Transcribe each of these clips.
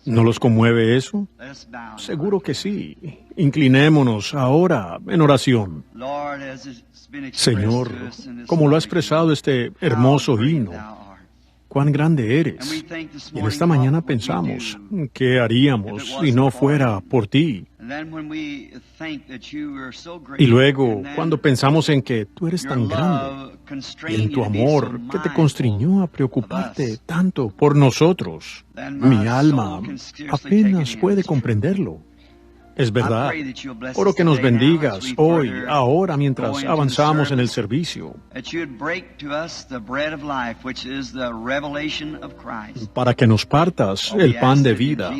¿No los conmueve eso? Seguro que sí. Inclinémonos ahora en oración. Señor, como lo ha expresado este hermoso himno, cuán grande eres. Y en esta mañana pensamos, ¿qué haríamos si no fuera por ti? Y luego, cuando pensamos en que tú eres tan grande y en tu amor que te constriñó a preocuparte tanto por nosotros, mi alma apenas puede comprenderlo. Es verdad. Oro que nos bendigas hoy, ahora, mientras avanzamos en el servicio, para que nos partas el pan de vida,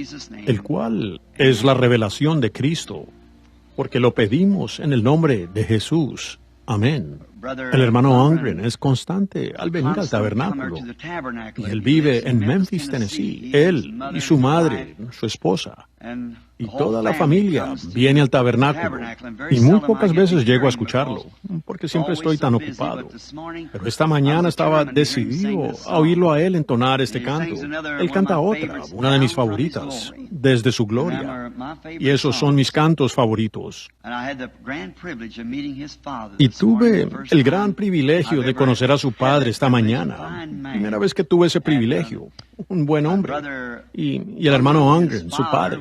el cual es la revelación de Cristo, porque lo pedimos en el nombre de Jesús. Amén. El hermano Ungren es constante al venir al tabernáculo, y él vive en Memphis, Tennessee. Él y su madre, su esposa, y toda la familia viene al tabernáculo, y muy pocas veces llego a escucharlo, porque siempre estoy tan ocupado. Pero esta mañana estaba decidido a oírlo a él entonar este canto. Él canta otra, una de mis favoritas, Desde su gloria, y esos son mis cantos favoritos. Y tuve el gran privilegio de conocer a su padre esta mañana. Primera vez que tuve ese privilegio. Un buen hombre. Y el hermano Ungren, su padre,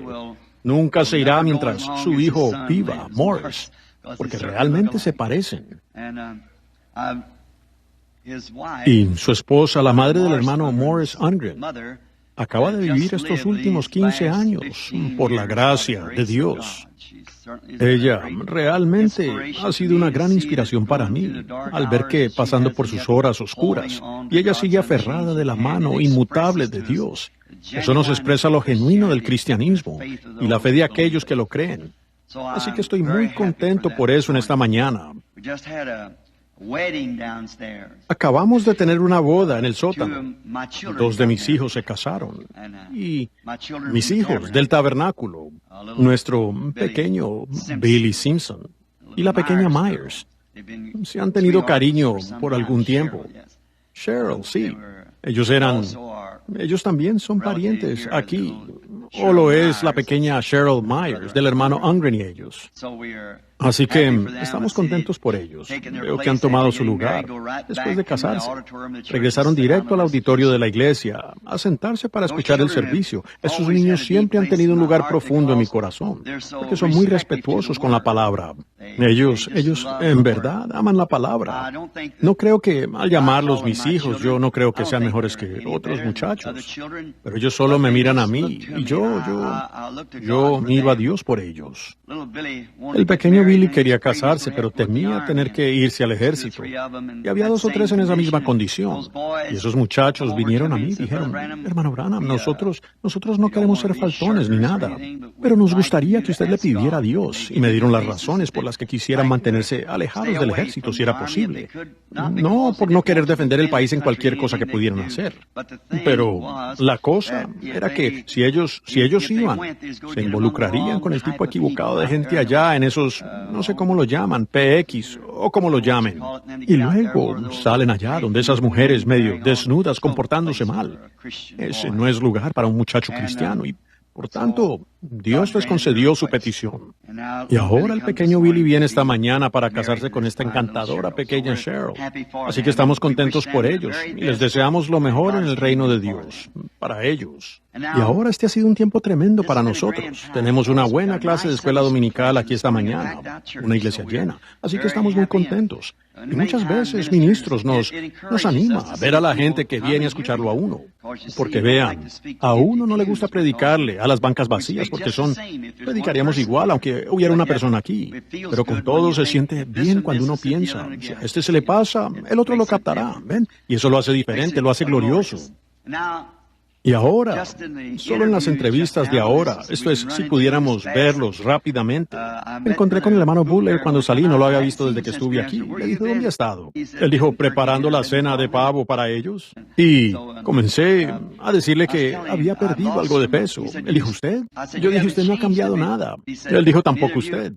nunca se irá mientras su hijo viva, Morris, porque realmente se parecen. Y su esposa, la madre del hermano Morris Ungren, acaba de vivir estos últimos 15 años por la gracia de Dios. Ella realmente ha sido una gran inspiración para mí, al ver que, pasando por sus horas oscuras, y ella sigue aferrada de la mano inmutable de Dios. Eso nos expresa lo genuino del cristianismo y la fe de aquellos que lo creen. Así que estoy muy contento por eso en esta mañana. Acabamos de tener una boda en el sótano. 2 de mis hijos se casaron. Y mis hijos del tabernáculo, nuestro pequeño Billy Simpson y la pequeña Myers, se han tenido cariño por algún tiempo. Cheryl, sí. Ellos también son parientes aquí. O lo es la pequeña Cheryl Myers, del hermano Ungren y ellos. Así que estamos contentos por ellos. Veo que han tomado su lugar después de casarse. Regresaron directo al auditorio de la iglesia a sentarse para escuchar el servicio. Esos niños siempre han tenido un lugar profundo en mi corazón, porque son muy respetuosos con la palabra. Ellos en verdad aman la palabra. No creo que, al llamarlos mis hijos, yo no creo que sean mejores que otros muchachos. Pero ellos solo me miran a mí y yo miro a Dios por ellos. El pequeño Billy quería casarse, pero temía tener que irse al ejército. Y había 2 o 3 en esa misma condición. Y esos muchachos vinieron a mí y dijeron, hermano Branham, nosotros no queremos ser faltones ni nada, pero nos gustaría que usted le pidiera a Dios. Y me dieron las razones por las que quisieran mantenerse alejados del ejército si era posible. No por no querer defender el país en cualquier cosa que pudieran hacer. Pero la cosa era que si ellos iban, se involucrarían con el tipo equivocado de gente allá en esos, no sé cómo lo llaman, PX o como lo llamen. Y luego salen allá donde esas mujeres medio desnudas comportándose mal. Ese no es lugar para un muchacho cristiano y, por tanto, Dios les concedió su petición. Y ahora el pequeño Billy viene esta mañana para casarse con esta encantadora pequeña Cheryl. Así que estamos contentos por ellos y les deseamos lo mejor en el reino de Dios, para ellos. Y ahora este ha sido un tiempo tremendo para nosotros. Tenemos una buena clase de escuela dominical aquí esta mañana, una iglesia llena. Así que estamos muy contentos. Y muchas veces ministros nos anima a ver a la gente que viene a escucharlo a uno. Porque vean, a uno no le gusta predicarle a las bancas vacías porque predicaríamos igual aunque hubiera una persona aquí. Pero con todo se siente bien cuando uno piensa, si a este se le pasa, el otro lo captará, ¿ven? Y eso lo hace diferente, lo hace glorioso. Y ahora, solo en las entrevistas de ahora, esto es, si pudiéramos verlos rápidamente. Me encontré con el hermano Buller cuando salí, no lo había visto desde que estuve aquí. Le dije, ¿dónde ha estado? Él dijo, preparando la cena de pavo para ellos. Y comencé a decirle que había perdido algo de peso. Él dijo, ¿usted? Yo dije, usted no ha cambiado nada. Él dijo, tampoco usted.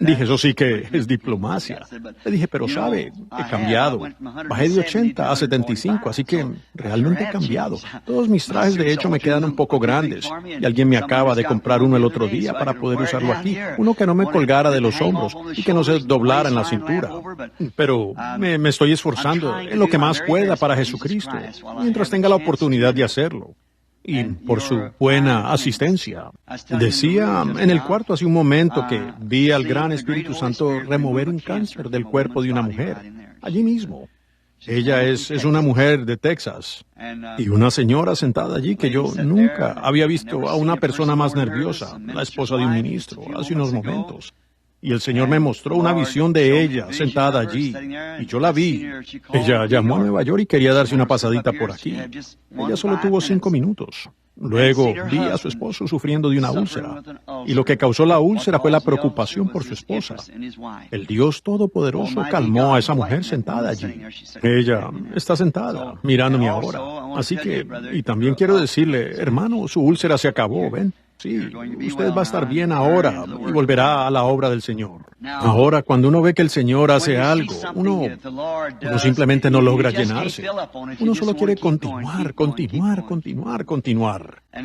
Dije, eso sí que es diplomacia. Le dije, pero sabe, he cambiado. Bajé de 80 a 75, así que realmente he cambiado. Todos mis trajes, de hecho, me quedan un poco grandes. Y alguien me acaba de comprar uno el otro día para poder usarlo aquí. Uno que no me colgara de los hombros y que no se doblara en la cintura. Pero me estoy esforzando en lo que más pueda para Jesucristo, mientras tenga la oportunidad de hacerlo. Y por su buena asistencia. Decía en el cuarto hace un momento que vi al gran Espíritu Santo remover un cáncer del cuerpo de una mujer, allí mismo. Ella es una mujer de Texas y una señora sentada allí que yo nunca había visto a una persona más nerviosa, la esposa de un ministro, hace unos momentos. Y el Señor me mostró una visión de ella sentada allí, y yo la vi. Ella llamó a Nueva York y quería darse una pasadita por aquí. Ella solo tuvo 5 minutos. Luego vi a su esposo sufriendo de una úlcera, y lo que causó la úlcera fue la preocupación por su esposa. El Dios Todopoderoso calmó a esa mujer sentada allí. Ella está sentada, mirándome ahora. Así que, y también quiero decirle, hermano, su úlcera se acabó, ¿ven? Sí, usted va a estar bien ahora y volverá a la obra del Señor. Ahora, cuando uno ve que el Señor hace algo, uno simplemente no logra llenarse. Uno solo quiere continuar.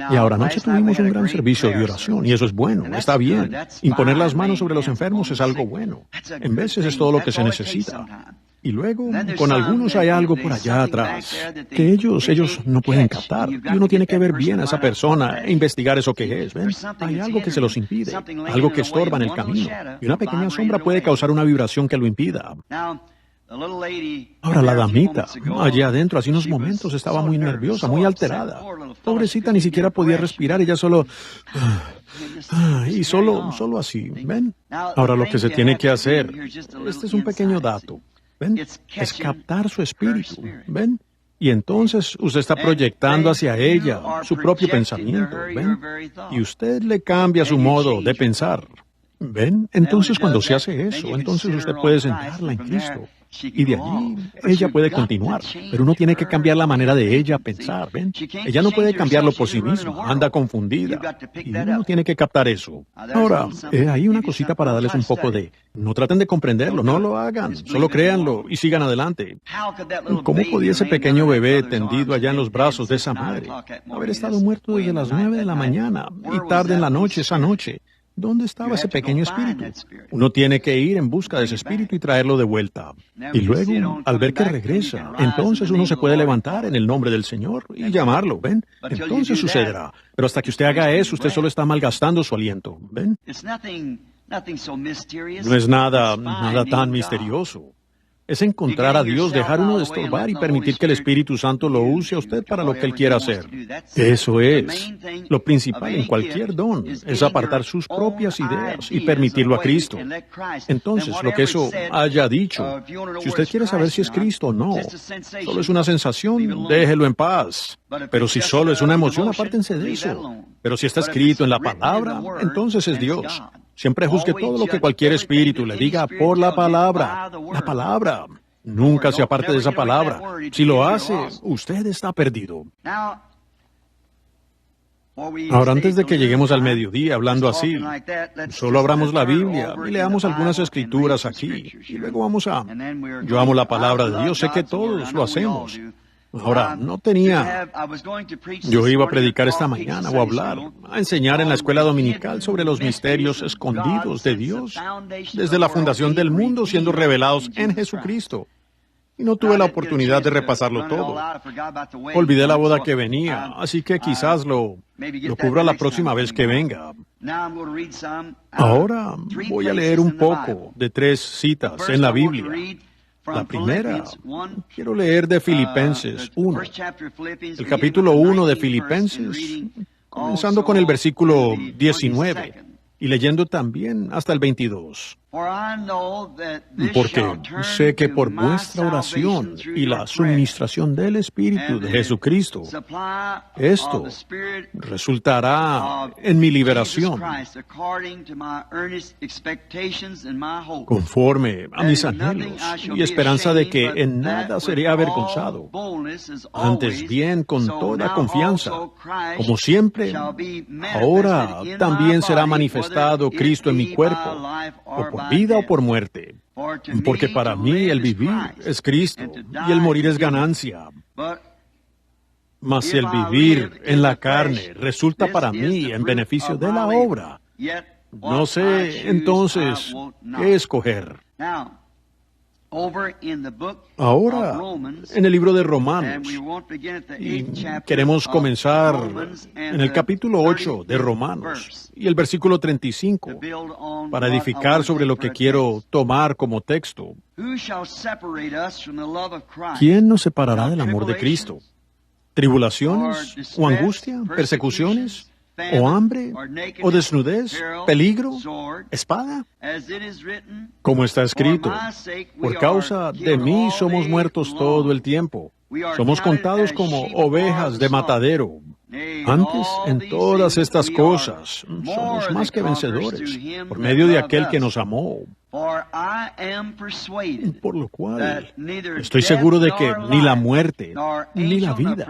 Y ahora anoche tuvimos un gran servicio de oración, y eso es bueno, está bien. Imponer las manos sobre los enfermos es algo bueno. En veces es todo lo que se necesita. Y luego, con algunos hay algo por allá atrás, que ellos no pueden captar. Y uno tiene que ver bien a esa persona e investigar eso que es, ¿ven? Hay algo que se los impide, algo que estorba en el camino. Y una pequeña sombra puede causar una vibración que lo impida. Ahora, la damita, allá adentro, hace unos momentos, estaba muy nerviosa, muy alterada. Pobrecita, ni siquiera podía respirar, ella solo... y solo así, ¿ven? Ahora, lo que se tiene que hacer, este es un pequeño dato. ¿Ven? Es captar su espíritu, ¿ven? Y entonces usted está proyectando hacia ella su propio pensamiento, ¿ven? Y usted le cambia su modo de pensar, ¿ven? Entonces cuando se hace eso, entonces usted puede sentarla en Cristo. Y de allí ella puede continuar, pero uno tiene que cambiar la manera de ella pensar, ¿ven? Ella no puede cambiarlo por sí misma, anda confundida, y uno tiene que captar eso. Ahora, hay una cosita para darles un poco de... No traten de comprenderlo, no lo hagan, solo créanlo y sigan adelante. ¿Cómo podía ese pequeño bebé tendido allá en los brazos de esa madre haber estado muerto desde las 9 de la mañana y tarde en la noche esa noche? ¿Dónde estaba ese pequeño espíritu? Uno tiene que ir en busca de ese espíritu y traerlo de vuelta. Y luego, al ver que regresa, entonces uno se puede levantar en el nombre del Señor y llamarlo, ¿ven? Entonces sucederá. Pero hasta que usted haga eso, usted solo está malgastando su aliento, ¿ven? No es nada tan misterioso. Es encontrar a Dios, dejar uno de estorbar y permitir que el Espíritu Santo lo use a usted para lo que Él quiera hacer. Eso es. Lo principal en cualquier don es apartar sus propias ideas y permitirlo a Cristo. Entonces, lo que eso haya dicho, si usted quiere saber si es Cristo o no, solo es una sensación, déjelo en paz. Pero si solo es una emoción, apártense de eso. Pero si está escrito en la palabra, entonces es Dios. Siempre juzgue todo lo que cualquier espíritu le diga por la palabra. La palabra. Nunca se aparte de esa palabra. Si lo hace, usted está perdido. Ahora, antes de que lleguemos al mediodía hablando así, solo abramos la Biblia y leamos algunas escrituras aquí. Y luego yo amo la palabra de Dios, sé que todos lo hacemos. Ahora, yo iba a predicar esta mañana o a enseñar en la escuela dominical sobre los misterios escondidos de Dios desde la fundación del mundo siendo revelados en Jesucristo. Y no tuve la oportunidad de repasarlo todo. Olvidé la boda que venía, así que quizás lo cubra la próxima vez que venga. Ahora voy a leer un poco de 3 citas en la Biblia. La primera, quiero leer de Filipenses 1, el capítulo 1 de Filipenses, comenzando con el versículo 19 y leyendo también hasta el 22. Porque sé que por vuestra oración y la suministración del Espíritu de Jesucristo, esto resultará en mi liberación, conforme a mis anhelos y esperanza de que en nada seré avergonzado. Antes bien, con toda confianza, como siempre, ahora también será manifestado Cristo en mi cuerpo, o por vida o por muerte. Porque para mí el vivir es Cristo y el morir es ganancia. Mas si el vivir en la carne resulta para mí en beneficio de la obra, no sé entonces qué escoger. Ahora, en el libro de Romanos, y queremos comenzar en el capítulo 8 de Romanos y el versículo 35, para edificar sobre lo que quiero tomar como texto. ¿Quién nos separará del amor de Cristo? ¿Tribulaciones o angustia, persecuciones, o hambre, o desnudez, peligro, espada? Como está escrito, por causa de mí somos muertos todo el tiempo. Somos contados como ovejas de matadero. Antes, en todas estas cosas, somos más que vencedores, por medio de aquel que nos amó. Por lo cual, estoy seguro de que ni la muerte, ni la vida,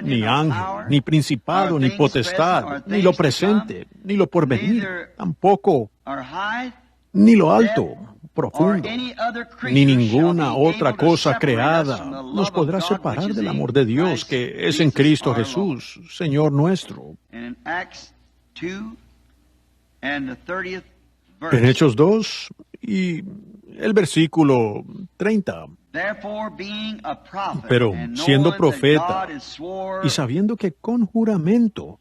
ni ángel, ni principado, ni potestad, ni lo presente, ni lo porvenir, tampoco, ni lo alto, profundo, ni ninguna otra cosa creada nos podrá separar del amor de Dios que es en Cristo Jesús, Señor nuestro. En Hechos 2 y el versículo 30. Pero siendo profeta y sabiendo que con juramento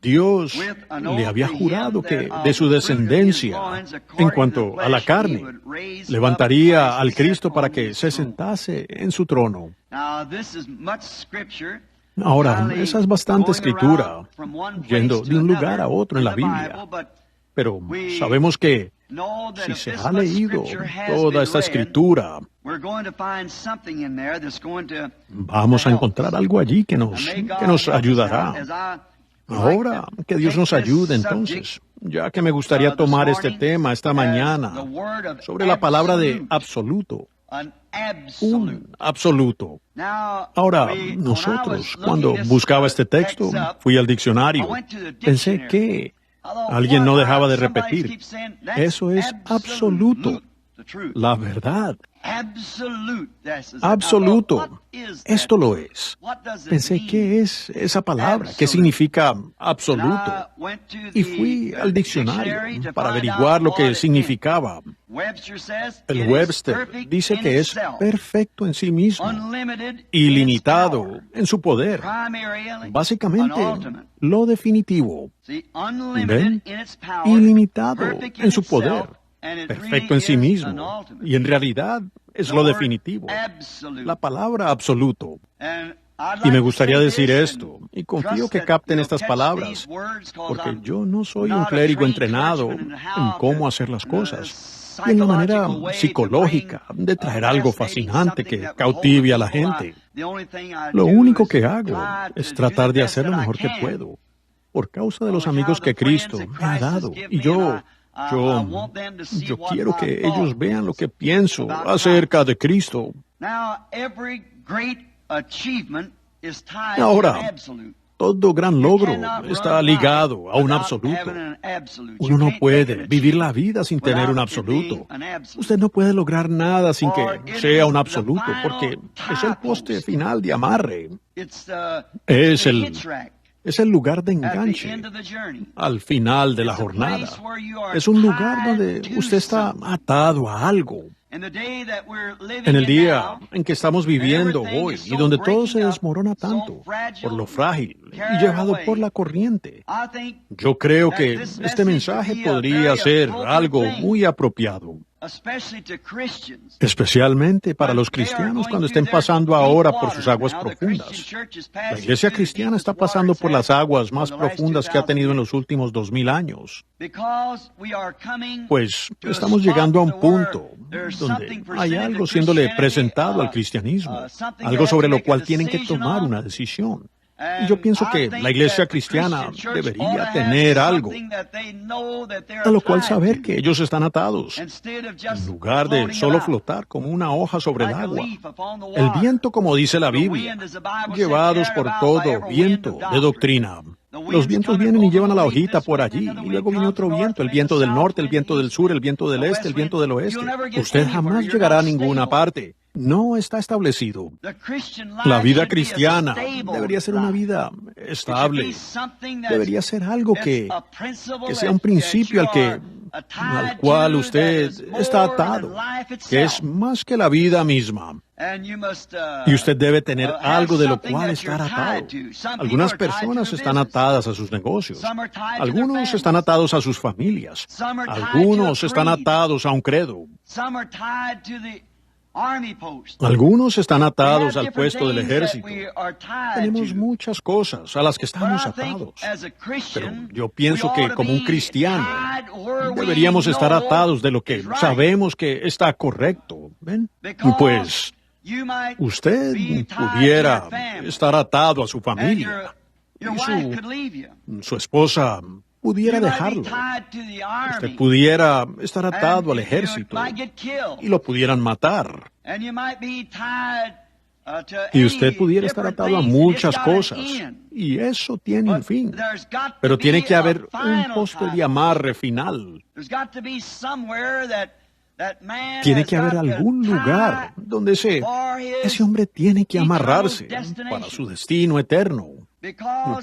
Dios le había jurado que de su descendencia, en cuanto a la carne, levantaría al Cristo para que se sentase en su trono. Ahora, esa es bastante escritura, yendo de un lugar a otro en la Biblia. Pero sabemos que si se ha leído toda esta escritura, vamos a encontrar algo allí que nos ayudará. Ahora, que Dios nos ayude entonces, ya que me gustaría tomar este tema esta mañana sobre la palabra de absoluto. Un absoluto. Ahora, nosotros, cuando buscaba este texto, fui al diccionario. Pensé que alguien no dejaba de repetir. Eso es absoluto. La verdad. Absoluto. Esto lo es. Pensé, ¿qué es esa palabra? ¿Qué significa absoluto? Y fui al diccionario para averiguar lo que significaba. El Webster dice que es perfecto en sí mismo, ilimitado en su poder, básicamente lo definitivo. ¿Ven? Ilimitado en su poder, perfecto en sí mismo, y en realidad es lo definitivo, la palabra absoluto. Y me gustaría decir esto, y confío que capten estas palabras, porque yo no soy un clérigo entrenado en cómo hacer las cosas, y en la manera psicológica de traer algo fascinante que cautive a la gente. Lo único que hago es tratar de hacer lo mejor que puedo, por causa de los amigos que Cristo me ha dado, y yo quiero que ellos vean lo que pienso acerca de Cristo. Ahora, todo gran logro está ligado a un absoluto. Uno no puede vivir la vida sin tener un absoluto. Usted no puede lograr nada sin que sea un absoluto, porque es el poste final de amarre. Es el lugar de enganche al final de la jornada. Es un lugar donde usted está atado a algo. En el día en que estamos viviendo hoy y donde todo se desmorona tanto por lo frágil y llevado por la corriente, yo creo que este mensaje podría ser algo muy apropiado. especialmente para los cristianos cuando estén pasando ahora por sus aguas profundas. La iglesia cristiana está pasando por las aguas más profundas que ha tenido en los últimos 2000 años. Pues estamos llegando a un punto donde hay algo siéndole presentado al cristianismo, algo sobre lo cual tienen que tomar una decisión. Y yo pienso que la iglesia cristiana debería tener algo a lo cual saber que ellos están atados, en lugar de solo flotar como una hoja sobre el agua. El viento, como dice la Biblia, llevados por todo viento de doctrina. Los vientos vienen y llevan a la hojita por allí, y luego viene otro viento, el viento del norte, el viento del sur, el viento del este, el viento del oeste. Usted jamás llegará a ninguna parte. No está establecido. La vida cristiana debería ser una vida estable. Debería ser algo que sea un principio al cual usted está atado, que es más que la vida misma. Y usted debe tener algo de lo cual estar atado. Algunas personas están atadas a sus negocios. Algunos están atados a sus familias. Algunos están atados a un credo. Algunos están atados al puesto del ejército. Tenemos muchas cosas a las que estamos atados. Pero yo pienso que como un cristiano deberíamos estar atados de lo que sabemos que está correcto. ¿Ven? Pues usted pudiera estar atado a su familia y su esposa pudiera dejarlo. Usted pudiera estar atado al ejército y lo pudieran matar. Y usted pudiera estar atado a muchas cosas. Y eso tiene un fin. Pero tiene que haber un poste de amarre final. Tiene que haber algún lugar donde ese hombre tiene que amarrarse para su destino eterno.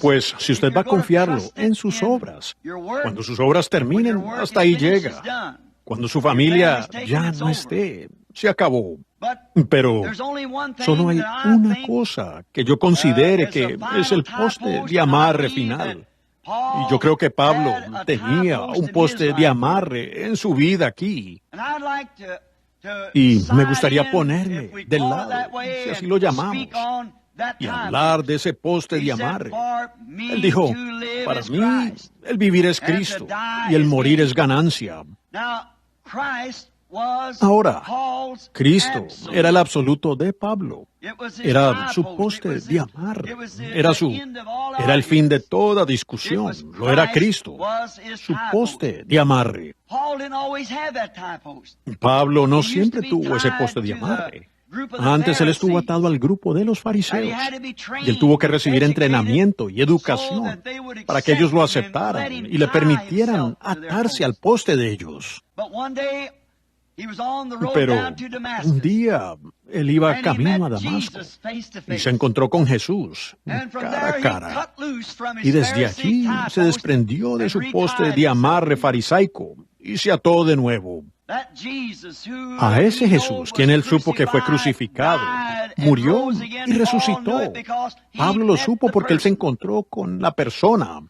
Pues si usted va a confiarlo en sus obras, cuando sus obras terminen, hasta ahí llega. Cuando su familia ya no esté, se acabó. Pero solo hay una cosa que yo considere que es el poste de amarre final. Y yo creo que Pablo tenía un poste de amarre en su vida aquí. Y me gustaría ponerme del lado, si así lo llamamos, y hablar de ese poste de amarre. Él dijo, para mí, el vivir es Cristo y el morir es ganancia. Ahora, Cristo era el absoluto de Pablo. Era su poste de amarre. Era el fin de toda discusión. Lo era Cristo, su poste de amarre. Pablo no siempre tuvo ese poste de amarre. Antes él estuvo atado al grupo de los fariseos y él tuvo que recibir entrenamiento y educación para que ellos lo aceptaran y le permitieran atarse al poste de ellos. Pero un día él iba camino a Damasco y se encontró con Jesús cara a cara. Y desde allí se desprendió de su poste de amarre farisaico y se ató de nuevo. A ese Jesús, quien él supo que fue crucificado, murió y resucitó. Pablo lo supo porque él se encontró con la persona.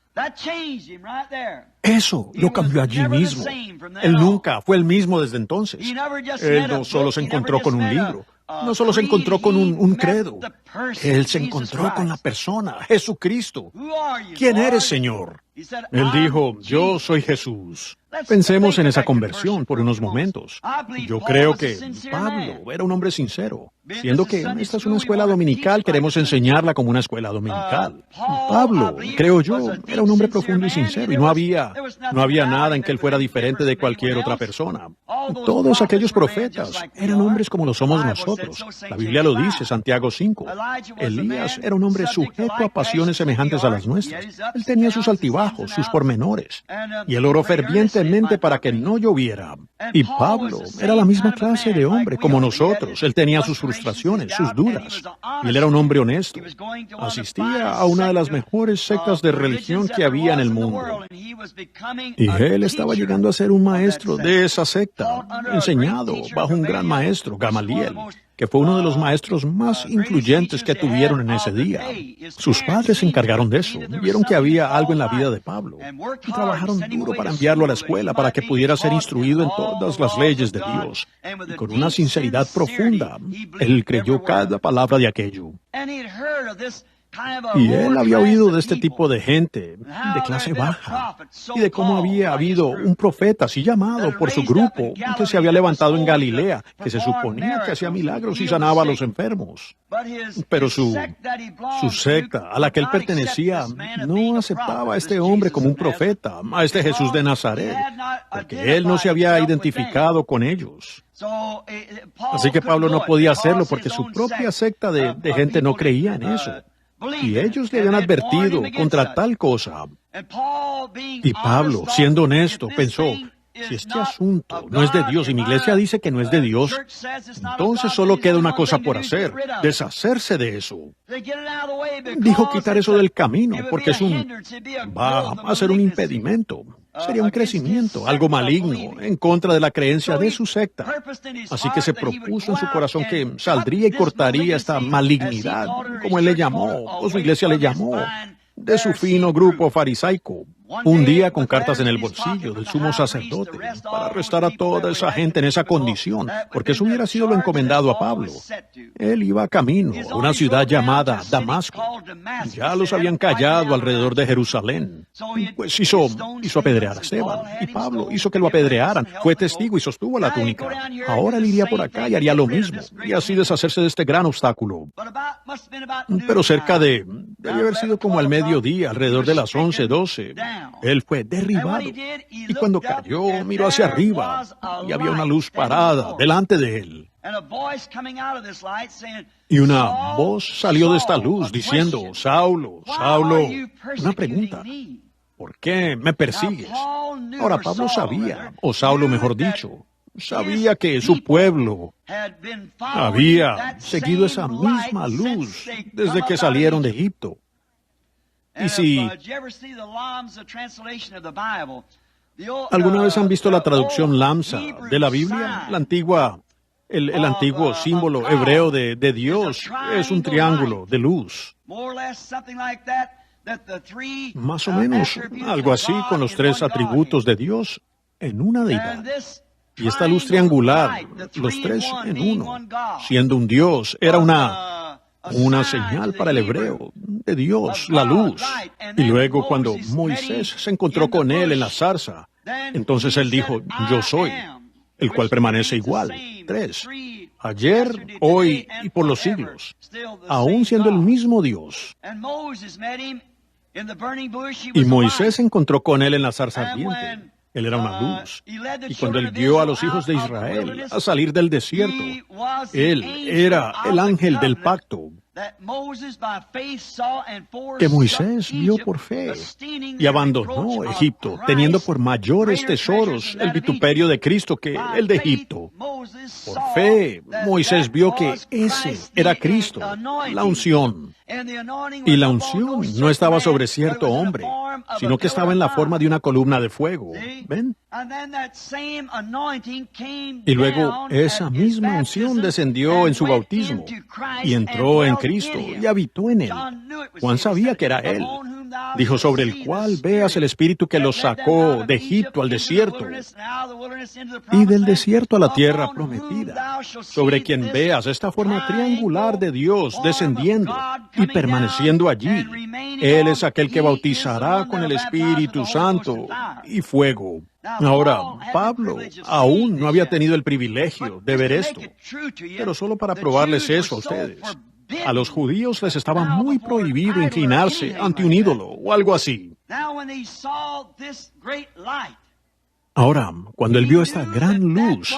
Eso lo cambió allí mismo. Él nunca fue el mismo desde entonces. Él no solo se encontró con un libro, no solo se encontró con un credo. Él se encontró con la persona, Jesucristo. ¿Quién eres, Señor? Él dijo, yo soy Jesús. Pensemos en esa conversión por unos momentos. Yo creo que Pablo era un hombre sincero. Siendo que esta es una escuela dominical, queremos enseñarla como una escuela dominical. Pablo, creo yo, era un hombre profundo y sincero y no había nada en que él fuera diferente de cualquier otra persona. Todos aquellos profetas eran hombres como lo somos nosotros. La Biblia lo dice, Santiago 5. Elías era un hombre sujeto a pasiones semejantes a las nuestras. Él tenía sus altibajos, sus pormenores, y él oró fervientemente para que no lloviera. Y Pablo era la misma clase de hombre como nosotros. Él tenía sus frustraciones, sus dudas. Y él era un hombre honesto. Asistía a una de las mejores sectas de religión que había en el mundo. Y él estaba llegando a ser un maestro de esa secta, enseñado bajo un gran maestro, Gamaliel. que fue uno de los maestros más influyentes que tuvieron en ese día. Sus padres se encargaron de eso. Vieron que había algo en la vida de Pablo y trabajaron duro para enviarlo a la escuela para que pudiera ser instruido en todas las leyes de Dios. Y con una sinceridad profunda, él creyó cada palabra de aquello. Y él había oído de este tipo de gente, de clase baja, y de cómo había habido un profeta así llamado por su grupo, que se había levantado en Galilea, que se suponía que hacía milagros y sanaba a los enfermos. Pero su secta, a la que él pertenecía, no aceptaba a este hombre como un profeta, a este Jesús de Nazaret, porque él no se había identificado con ellos. Así que Pablo no podía hacerlo porque su propia secta de gente no creía en eso. Y ellos le habían advertido contra tal cosa. Y Pablo, siendo honesto, pensó, si este asunto no es de Dios y mi iglesia dice que no es de Dios, entonces solo queda una cosa por hacer, deshacerse de eso. Dijo quitar eso del camino, porque va a ser un impedimento. Sería un crecimiento, algo maligno, en contra de la creencia de su secta. Así que se propuso en su corazón que saldría y cortaría esta malignidad, como él le llamó, o su iglesia le llamó, de su fino grupo farisaico. Un día, con cartas en el bolsillo del sumo sacerdote, para arrestar a toda esa gente en esa condición, porque eso hubiera sido lo encomendado a Pablo. Él iba camino a una ciudad llamada Damasco. Ya los habían callado alrededor de Jerusalén. Pues hizo apedrear a Esteban, y Pablo hizo que lo apedrearan. Fue testigo y sostuvo la túnica. Ahora él iría por acá y haría lo mismo, y así deshacerse de este gran obstáculo. Pero debía haber sido como al mediodía, alrededor de las 11:12. Él fue derribado, y cuando cayó, miró hacia arriba, y había una luz parada delante de él. Y una voz salió de esta luz diciendo, Saulo, Saulo, una pregunta, ¿por qué me persigues? Ahora Pablo sabía, o Saulo mejor dicho, sabía que su pueblo había seguido esa misma luz desde que salieron de Egipto. Y si alguna vez han visto la traducción Lamsa de la Biblia, el antiguo símbolo hebreo de Dios es un triángulo de luz. Más o menos algo así con los tres atributos de Dios en una deidad. Y esta luz triangular, los tres en uno, siendo un Dios, era una señal para el hebreo de Dios, la luz. Y luego cuando Moisés se encontró con él en la zarza, entonces él dijo, yo soy, el cual permanece igual. 3. Ayer, hoy y por los siglos, aún siendo el mismo Dios. Y Moisés se encontró con él en la zarza ardiente. Él era una luz. Y cuando él guió a los hijos de Israel a salir del desierto, él era el ángel del pacto que Moisés vio por fe y abandonó Egipto, teniendo por mayores tesoros el vituperio de Cristo que el de Egipto. Por fe, Moisés vio que ese era Cristo, la unción. Y la unción no estaba sobre cierto hombre, sino que estaba en la forma de una columna de fuego. ¿Ven? Y luego esa misma unción descendió en su bautismo y entró en Cristo y habitó en él. Juan sabía que era él. Dijo, sobre el cual veas el Espíritu que los sacó de Egipto al desierto y del desierto a la tierra prometida, sobre quien veas esta forma triangular de Dios descendiendo y permaneciendo allí. Él es aquel que bautizará con el Espíritu Santo y fuego. Ahora, Pablo aún no había tenido el privilegio de ver esto, pero solo para probarles eso a ustedes. A los judíos les estaba muy prohibido inclinarse ante un ídolo o algo así. Ahora, cuando él vio esta gran luz,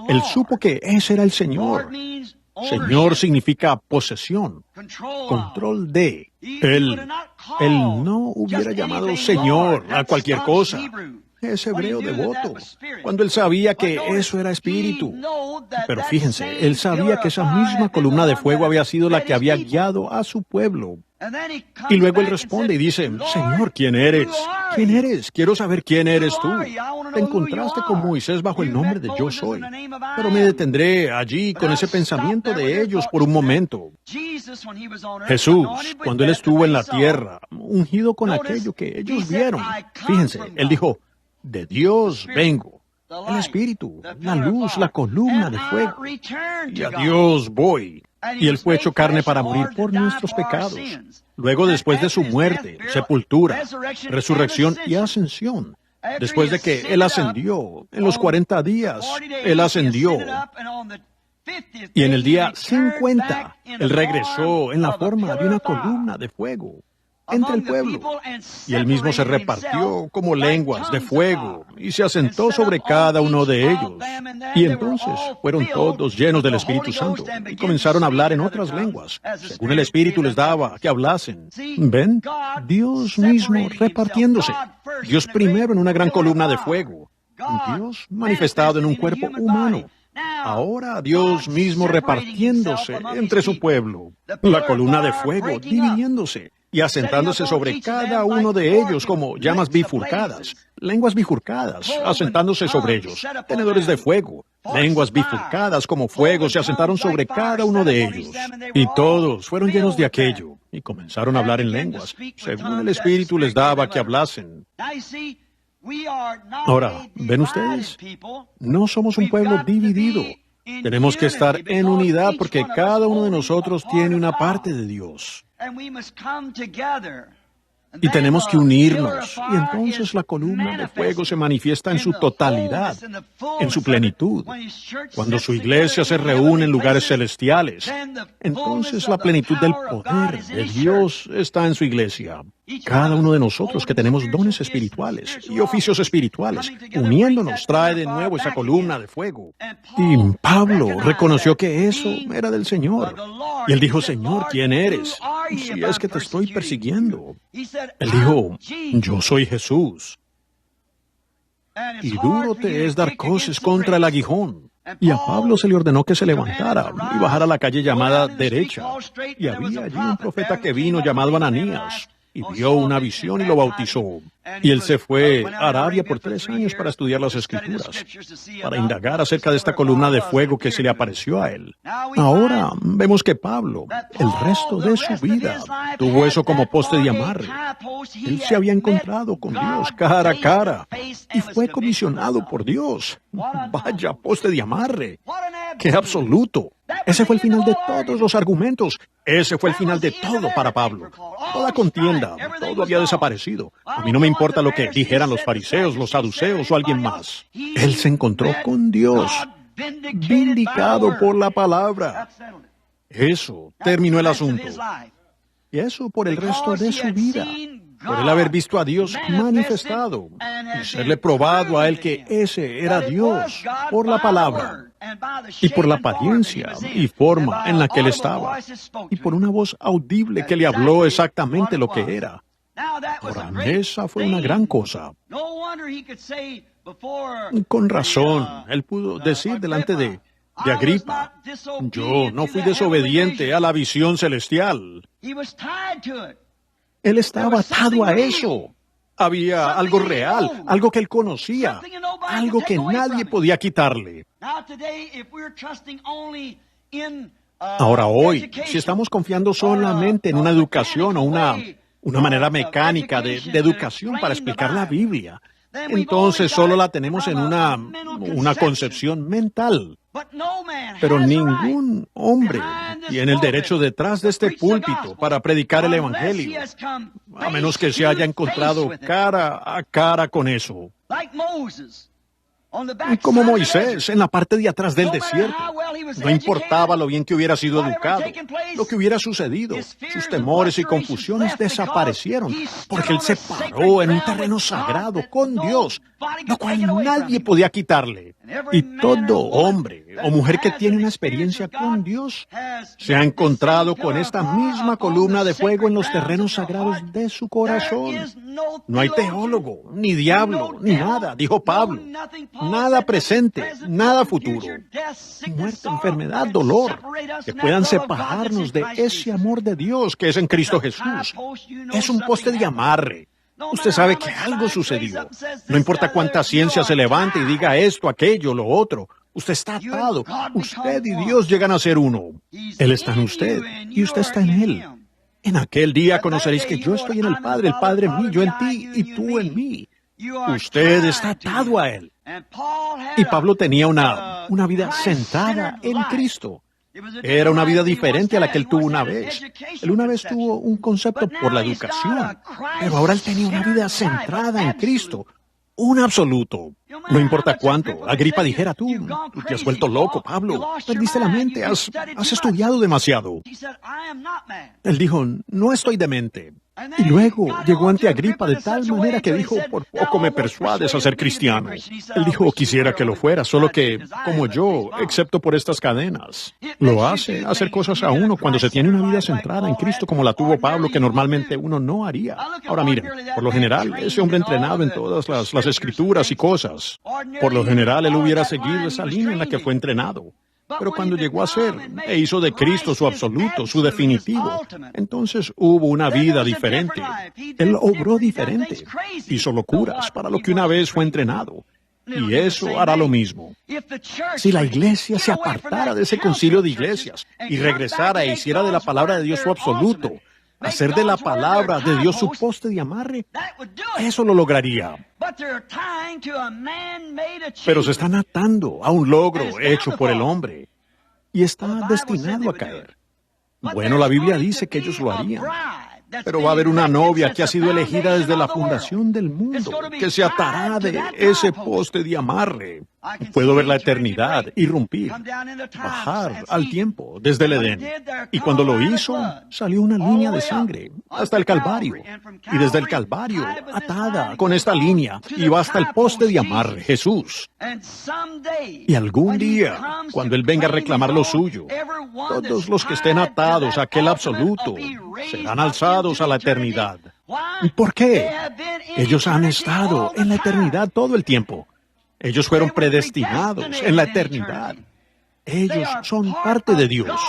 él supo que ese era el Señor. Señor significa posesión, control de. Él no hubiera llamado Señor a cualquier cosa. es hebreo devoto, cuando él sabía que eso era espíritu. Pero fíjense, él sabía que esa misma columna de fuego había sido la que había guiado a su pueblo. Y luego él responde y dice, Señor, ¿quién eres? ¿Quién eres? Quiero saber quién eres tú. Te encontraste con Moisés bajo el nombre de Yo Soy. Pero me detendré allí con ese pensamiento de ellos por un momento. Jesús, cuando él estuvo en la tierra, ungido con aquello que ellos vieron, fíjense, él dijo, de Dios vengo. El Espíritu, la luz, la columna de fuego. Y a Dios voy. Y él fue hecho carne para morir por nuestros pecados. Luego, después de su muerte, sepultura, resurrección y ascensión, después de que él ascendió, en los 40 días, él ascendió. Y en el día 50, él regresó en la forma de una columna de fuego entre el pueblo. Y él mismo se repartió como lenguas de fuego y se asentó sobre cada uno de ellos. Y entonces fueron todos llenos del Espíritu Santo y comenzaron a hablar en otras lenguas, según el Espíritu les daba que hablasen. ¿Ven? Dios mismo repartiéndose. Dios primero en una gran columna de fuego. Dios manifestado en un cuerpo humano. Ahora Dios mismo repartiéndose entre su pueblo. La columna de fuego dividiéndose y asentándose sobre cada uno de ellos como llamas bifurcadas, lenguas bifurcadas, asentándose sobre ellos, tenedores de fuego, lenguas bifurcadas como fuego se asentaron sobre cada uno de ellos. Y todos fueron llenos de aquello y comenzaron a hablar en lenguas, según el Espíritu les daba que hablasen. Ahora, ¿ven ustedes? No somos un pueblo dividido. Tenemos que estar en unidad porque cada uno de nosotros tiene una parte de Dios. Y tenemos que unirnos. Y entonces la columna de fuego se manifiesta en su totalidad, en su plenitud. Cuando su iglesia se reúne en lugares celestiales, entonces la plenitud del poder de Dios está en su iglesia. Cada uno de nosotros que tenemos dones espirituales y oficios espirituales, uniéndonos, trae de nuevo esa columna de fuego. Y Pablo reconoció que eso era del Señor. Y él dijo, Señor, ¿quién eres? Si es que te estoy persiguiendo. Él dijo, yo soy Jesús. Y duro te es dar coces contra el aguijón. Y a Pablo se le ordenó que se levantara y bajara a la calle llamada Derecha. Y había allí un profeta que vino llamado Ananías. Y vio una visión y lo bautizó. Y él se fue a Arabia por 3 años para estudiar las Escrituras, para indagar acerca de esta columna de fuego que se le apareció a él. Ahora vemos que Pablo, el resto de su vida, tuvo eso como poste de amarre. Él se había encontrado con Dios cara a cara y fue comisionado por Dios. Vaya poste de amarre. ¡Qué absoluto! Ese fue el final de todos los argumentos. Ese fue el final de todo para Pablo. Toda contienda, todo había desaparecido. A mí no me importa lo que dijeran los fariseos, los saduceos o alguien más. Él se encontró con Dios, vindicado por la palabra. Eso terminó el asunto. Y eso por el resto de su vida. Por el haber visto a Dios manifestado y serle probado a él que ese era Dios por la palabra y por la apariencia y forma en la que él estaba y por una voz audible que le habló exactamente lo que era. Ahora, esa fue una gran cosa. Con razón, él pudo decir delante de Agripa, yo no fui desobediente a la visión celestial. Él estaba atado a eso. Había algo real, algo que él conocía, algo que nadie podía quitarle. Ahora hoy, si estamos confiando solamente en una educación o una manera mecánica de educación para explicar la Biblia, entonces solo la tenemos en una concepción mental. Pero ningún hombre tiene el derecho detrás de este púlpito para predicar el Evangelio, a menos que se haya encontrado cara a cara con eso. Como Moisés en la parte de atrás del desierto. No importaba lo bien que hubiera sido educado, lo que hubiera sucedido, sus temores y confusiones desaparecieron, porque él se paró en un terreno sagrado con Dios, lo cual nadie podía quitarle. Y todo hombre o mujer que tiene una experiencia con Dios se ha encontrado con esta misma columna de fuego en los terrenos sagrados de su corazón. No hay teólogo, ni diablo, ni nada, dijo Pablo. Nada presente, nada futuro. Muerte, enfermedad, dolor, que puedan separarnos de ese amor de Dios que es en Cristo Jesús. Es un poste de amarre. Usted sabe que algo sucedió. No importa cuánta ciencia se levante y diga esto, aquello, lo otro. Usted está atado. Usted y Dios llegan a ser uno. Él está en usted y usted está en Él. En aquel día conoceréis que yo estoy en el Padre en mí, yo en ti y tú en mí. Usted está atado a Él. Y Pablo tenía una vida centrada en Cristo. Era una vida diferente a la que él tuvo una vez. Él una vez tuvo un concepto por la educación, pero ahora él tenía una vida centrada en Cristo, un absoluto. No importa cuánto, Agripa dijera, tú te has vuelto loco, Pablo, perdiste la mente, has estudiado demasiado. Él dijo, no estoy demente. Y luego llegó ante Agripa de tal manera que dijo, por poco me persuades a ser cristiano. Él dijo, quisiera que lo fuera, solo que, como yo, excepto por estas cadenas. Lo hace hacer cosas a uno cuando se tiene una vida centrada en Cristo como la tuvo Pablo, que normalmente uno no haría. Ahora miren, por lo general, ese hombre entrenado en todas las escrituras y cosas, por lo general él hubiera seguido esa línea en la que fue entrenado. Pero cuando llegó a ser e hizo de Cristo su absoluto, su definitivo, entonces hubo una vida diferente. Él obró diferente. Hizo locuras para lo que una vez fue entrenado. Y eso hará lo mismo. Si la iglesia se apartara de ese concilio de iglesias y regresara e hiciera de la palabra de Dios su absoluto, hacer de la palabra de Dios su poste de amarre, eso lo lograría. Pero se están atando a un logro hecho por el hombre y está destinado a caer. Bueno, la Biblia dice que ellos lo harían. Pero va a haber una novia que ha sido elegida desde la fundación del mundo, que se atará de ese poste de amarre. Puedo ver la eternidad irrumpir, bajar al tiempo desde el Edén. Y cuando lo hizo, salió una línea de sangre hasta el Calvario. Y desde el Calvario, atada con esta línea, iba hasta el poste de amarre, Jesús. Y algún día, cuando Él venga a reclamar lo suyo, todos los que estén atados a aquel absoluto serán alzados a la eternidad. ¿Por qué? Ellos han estado en la eternidad todo el tiempo. Ellos fueron predestinados en la eternidad. Ellos son parte de Dios.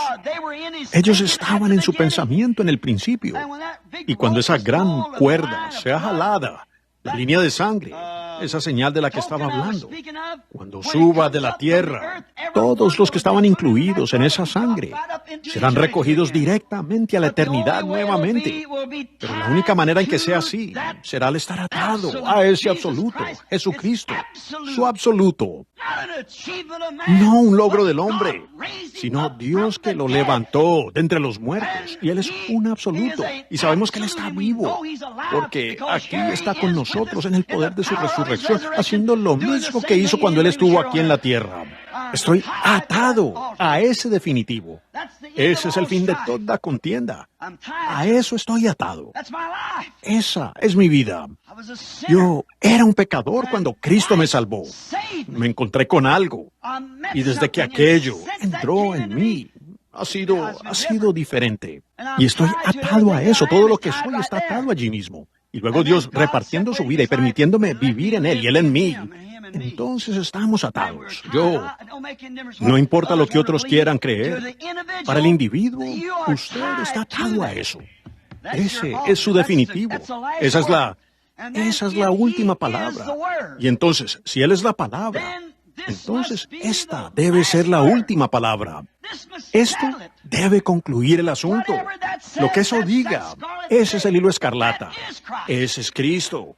Ellos estaban en su pensamiento en el principio. Y cuando esa gran cuerda sea jalada, la línea de sangre, esa señal de la que estaba hablando, cuando suba de la tierra, todos los que estaban incluidos en esa sangre serán recogidos directamente a la eternidad nuevamente. Pero la única manera en que sea así será al estar atado a ese absoluto, Jesucristo, su absoluto. No un logro del hombre, sino Dios que lo levantó de entre los muertos, y Él es un absoluto, y sabemos que Él está vivo, porque aquí está con nosotros en el poder de su resurrección, haciendo lo mismo que hizo cuando Él estuvo aquí en la tierra. Estoy atado a ese definitivo. Ese es el fin de toda contienda. A eso estoy atado. Esa es mi vida. Yo era un pecador cuando Cristo me salvó. Me encontré con algo. Y desde que aquello entró en mí, ha sido diferente. Y estoy atado a eso. Todo lo que soy está atado allí mismo. Y luego Dios repartiendo su vida y permitiéndome vivir en Él y Él en mí. Entonces estamos atados. No importa lo que otros quieran creer. Para el individuo, usted está atado a eso. Ese es su definitivo. Esa es la última palabra. Y entonces, si Él es la palabra, entonces esta debe ser la última palabra. Esto debe concluir el asunto. Lo que eso diga, ese es el hilo escarlata. Ese es Cristo.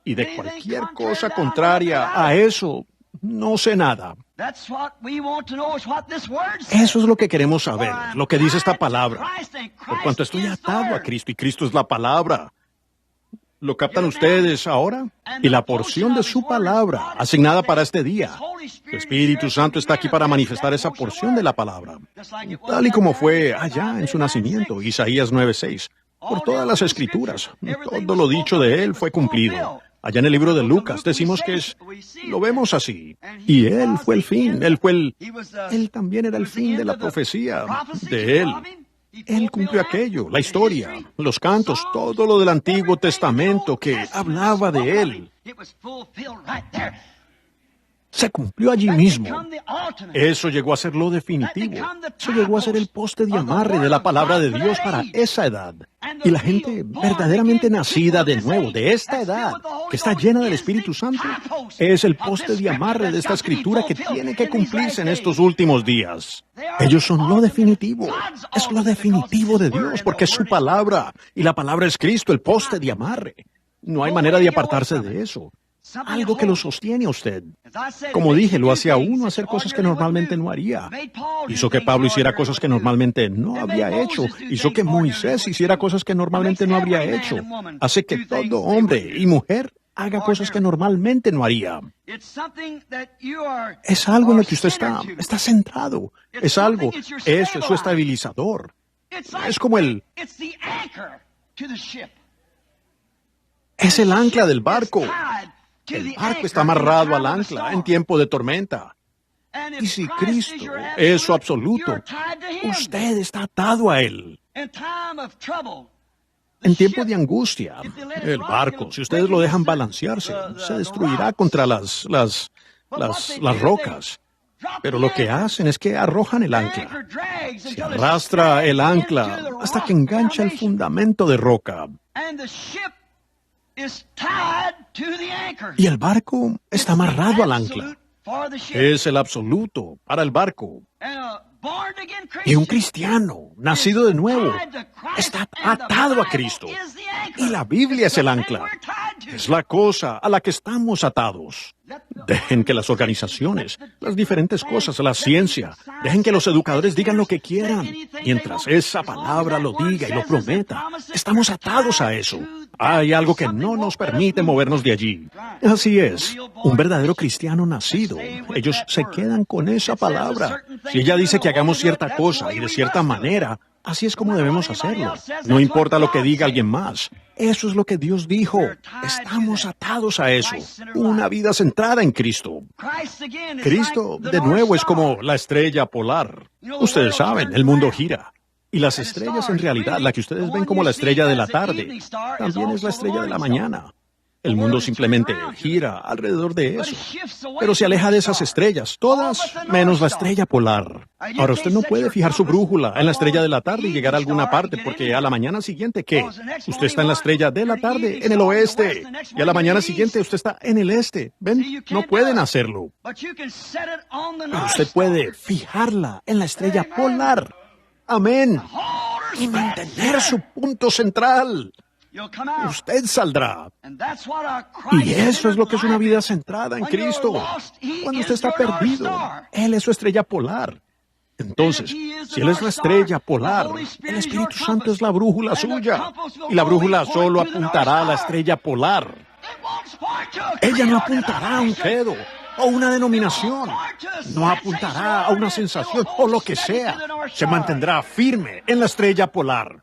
Y de cualquier cosa contraria a eso, no sé nada. Eso es lo que queremos saber, lo que dice esta palabra. Por cuanto estoy atado a Cristo, y Cristo es la palabra. ¿Lo captan ustedes ahora? Y la porción de su palabra asignada para este día. El Espíritu Santo está aquí para manifestar esa porción de la palabra. Tal y como fue allá en su nacimiento, Isaías 9:6. Por todas las Escrituras, todo lo dicho de Él fue cumplido. Allá en el libro de Lucas decimos que lo vemos así. Y Él fue el fin, Él también era el fin de la profecía de Él. Él cumplió aquello, la historia, los cantos, todo lo del Antiguo Testamento que hablaba de Él. Se cumplió allí mismo. Eso llegó a ser lo definitivo. Eso llegó a ser el poste de amarre de la palabra de Dios para esa edad. Y la gente verdaderamente nacida de nuevo, de esta edad, que está llena del Espíritu Santo, es el poste de amarre de esta escritura que tiene que cumplirse en estos últimos días. Ellos son lo definitivo. Es lo definitivo de Dios, porque es su palabra. Y la palabra es Cristo, el poste de amarre. No hay manera de apartarse de eso. Algo que lo sostiene a usted. Como dije, lo hacía uno hacer cosas que normalmente no haría. Hizo que Pablo hiciera cosas que normalmente no había hecho. Hizo que Moisés hiciera cosas que normalmente no habría hecho. Hace que todo hombre y mujer haga cosas que normalmente no haría. Es algo en lo que usted está centrado. Es algo. Eso es su estabilizador. Es como es el ancla del barco. El barco está amarrado al ancla en tiempo de tormenta. Y si Cristo es su absoluto, usted está atado a Él. En tiempo de angustia, el barco, si ustedes lo dejan balancearse, se destruirá contra las rocas. Pero lo que hacen es que arrojan el ancla. Se arrastra el ancla hasta que engancha el fundamento de roca. Y el barco está amarrado al ancla. Es el absoluto para el barco. Y un cristiano, nacido de nuevo, está atado a Cristo. Y la Biblia es el ancla. Es la cosa a la que estamos atados. Dejen que las organizaciones, las diferentes cosas, la ciencia, dejen que los educadores digan lo que quieran. Mientras esa palabra lo diga y lo prometa, estamos atados a eso. Hay algo que no nos permite movernos de allí. Así es, un verdadero cristiano nacido, ellos se quedan con esa palabra. Si ella dice que hagamos cierta cosa y de cierta manera, así es como debemos hacerlo. No importa lo que diga alguien más. Eso es lo que Dios dijo. Estamos atados a eso. Una vida centrada en Cristo. Cristo, de nuevo, es como la estrella polar. Ustedes saben, el mundo gira. Y las estrellas, en realidad, la que ustedes ven como la estrella de la tarde, también es la estrella de la mañana. El mundo simplemente gira alrededor de eso. Pero se aleja de esas estrellas, todas menos la estrella polar. Ahora, usted no puede fijar su brújula en la estrella de la tarde y llegar a alguna parte, porque a la mañana siguiente, ¿qué? Usted está en la estrella de la tarde, en el oeste. Y a la mañana siguiente, usted está en el este. ¿Ven? No pueden hacerlo. Pero usted puede fijarla en la estrella polar. Amén. Y mantener su punto central. Usted saldrá. Y eso es lo que es una vida centrada en Cristo. Cuando usted está perdido, Él es su estrella polar. Entonces, si Él es la estrella polar, el Espíritu Santo es la brújula suya. Y la brújula solo apuntará a la estrella polar. Ella no apuntará a un credo o una denominación. No apuntará a una sensación o lo que sea. Se mantendrá firme en la estrella polar.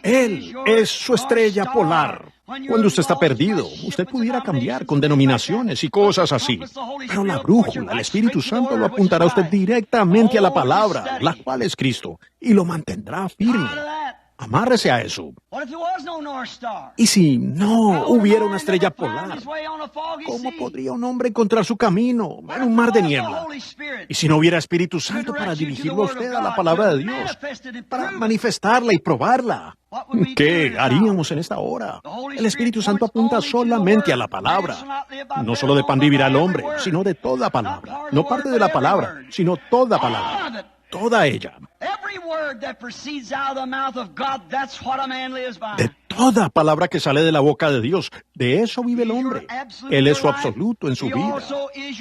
Él es su estrella polar. Cuando usted está perdido, usted pudiera cambiar con denominaciones y cosas así. Pero la brújula, el Espíritu Santo lo apuntará a usted directamente a la palabra, la cual es Cristo, y lo mantendrá firme. Amárrese a eso. Y si no hubiera una estrella polar, ¿cómo podría un hombre encontrar su camino en un mar de niebla? Y si no hubiera Espíritu Santo para dirigirlo a usted a la palabra de Dios, para manifestarla y probarla, ¿qué haríamos en esta hora? El Espíritu Santo apunta solamente a la palabra. No solo de pan vivirá el hombre, sino de toda palabra. No parte de la palabra, sino toda palabra. Toda ella. De toda palabra que sale de la boca de Dios, de eso vive el hombre. Él es su absoluto en su vida.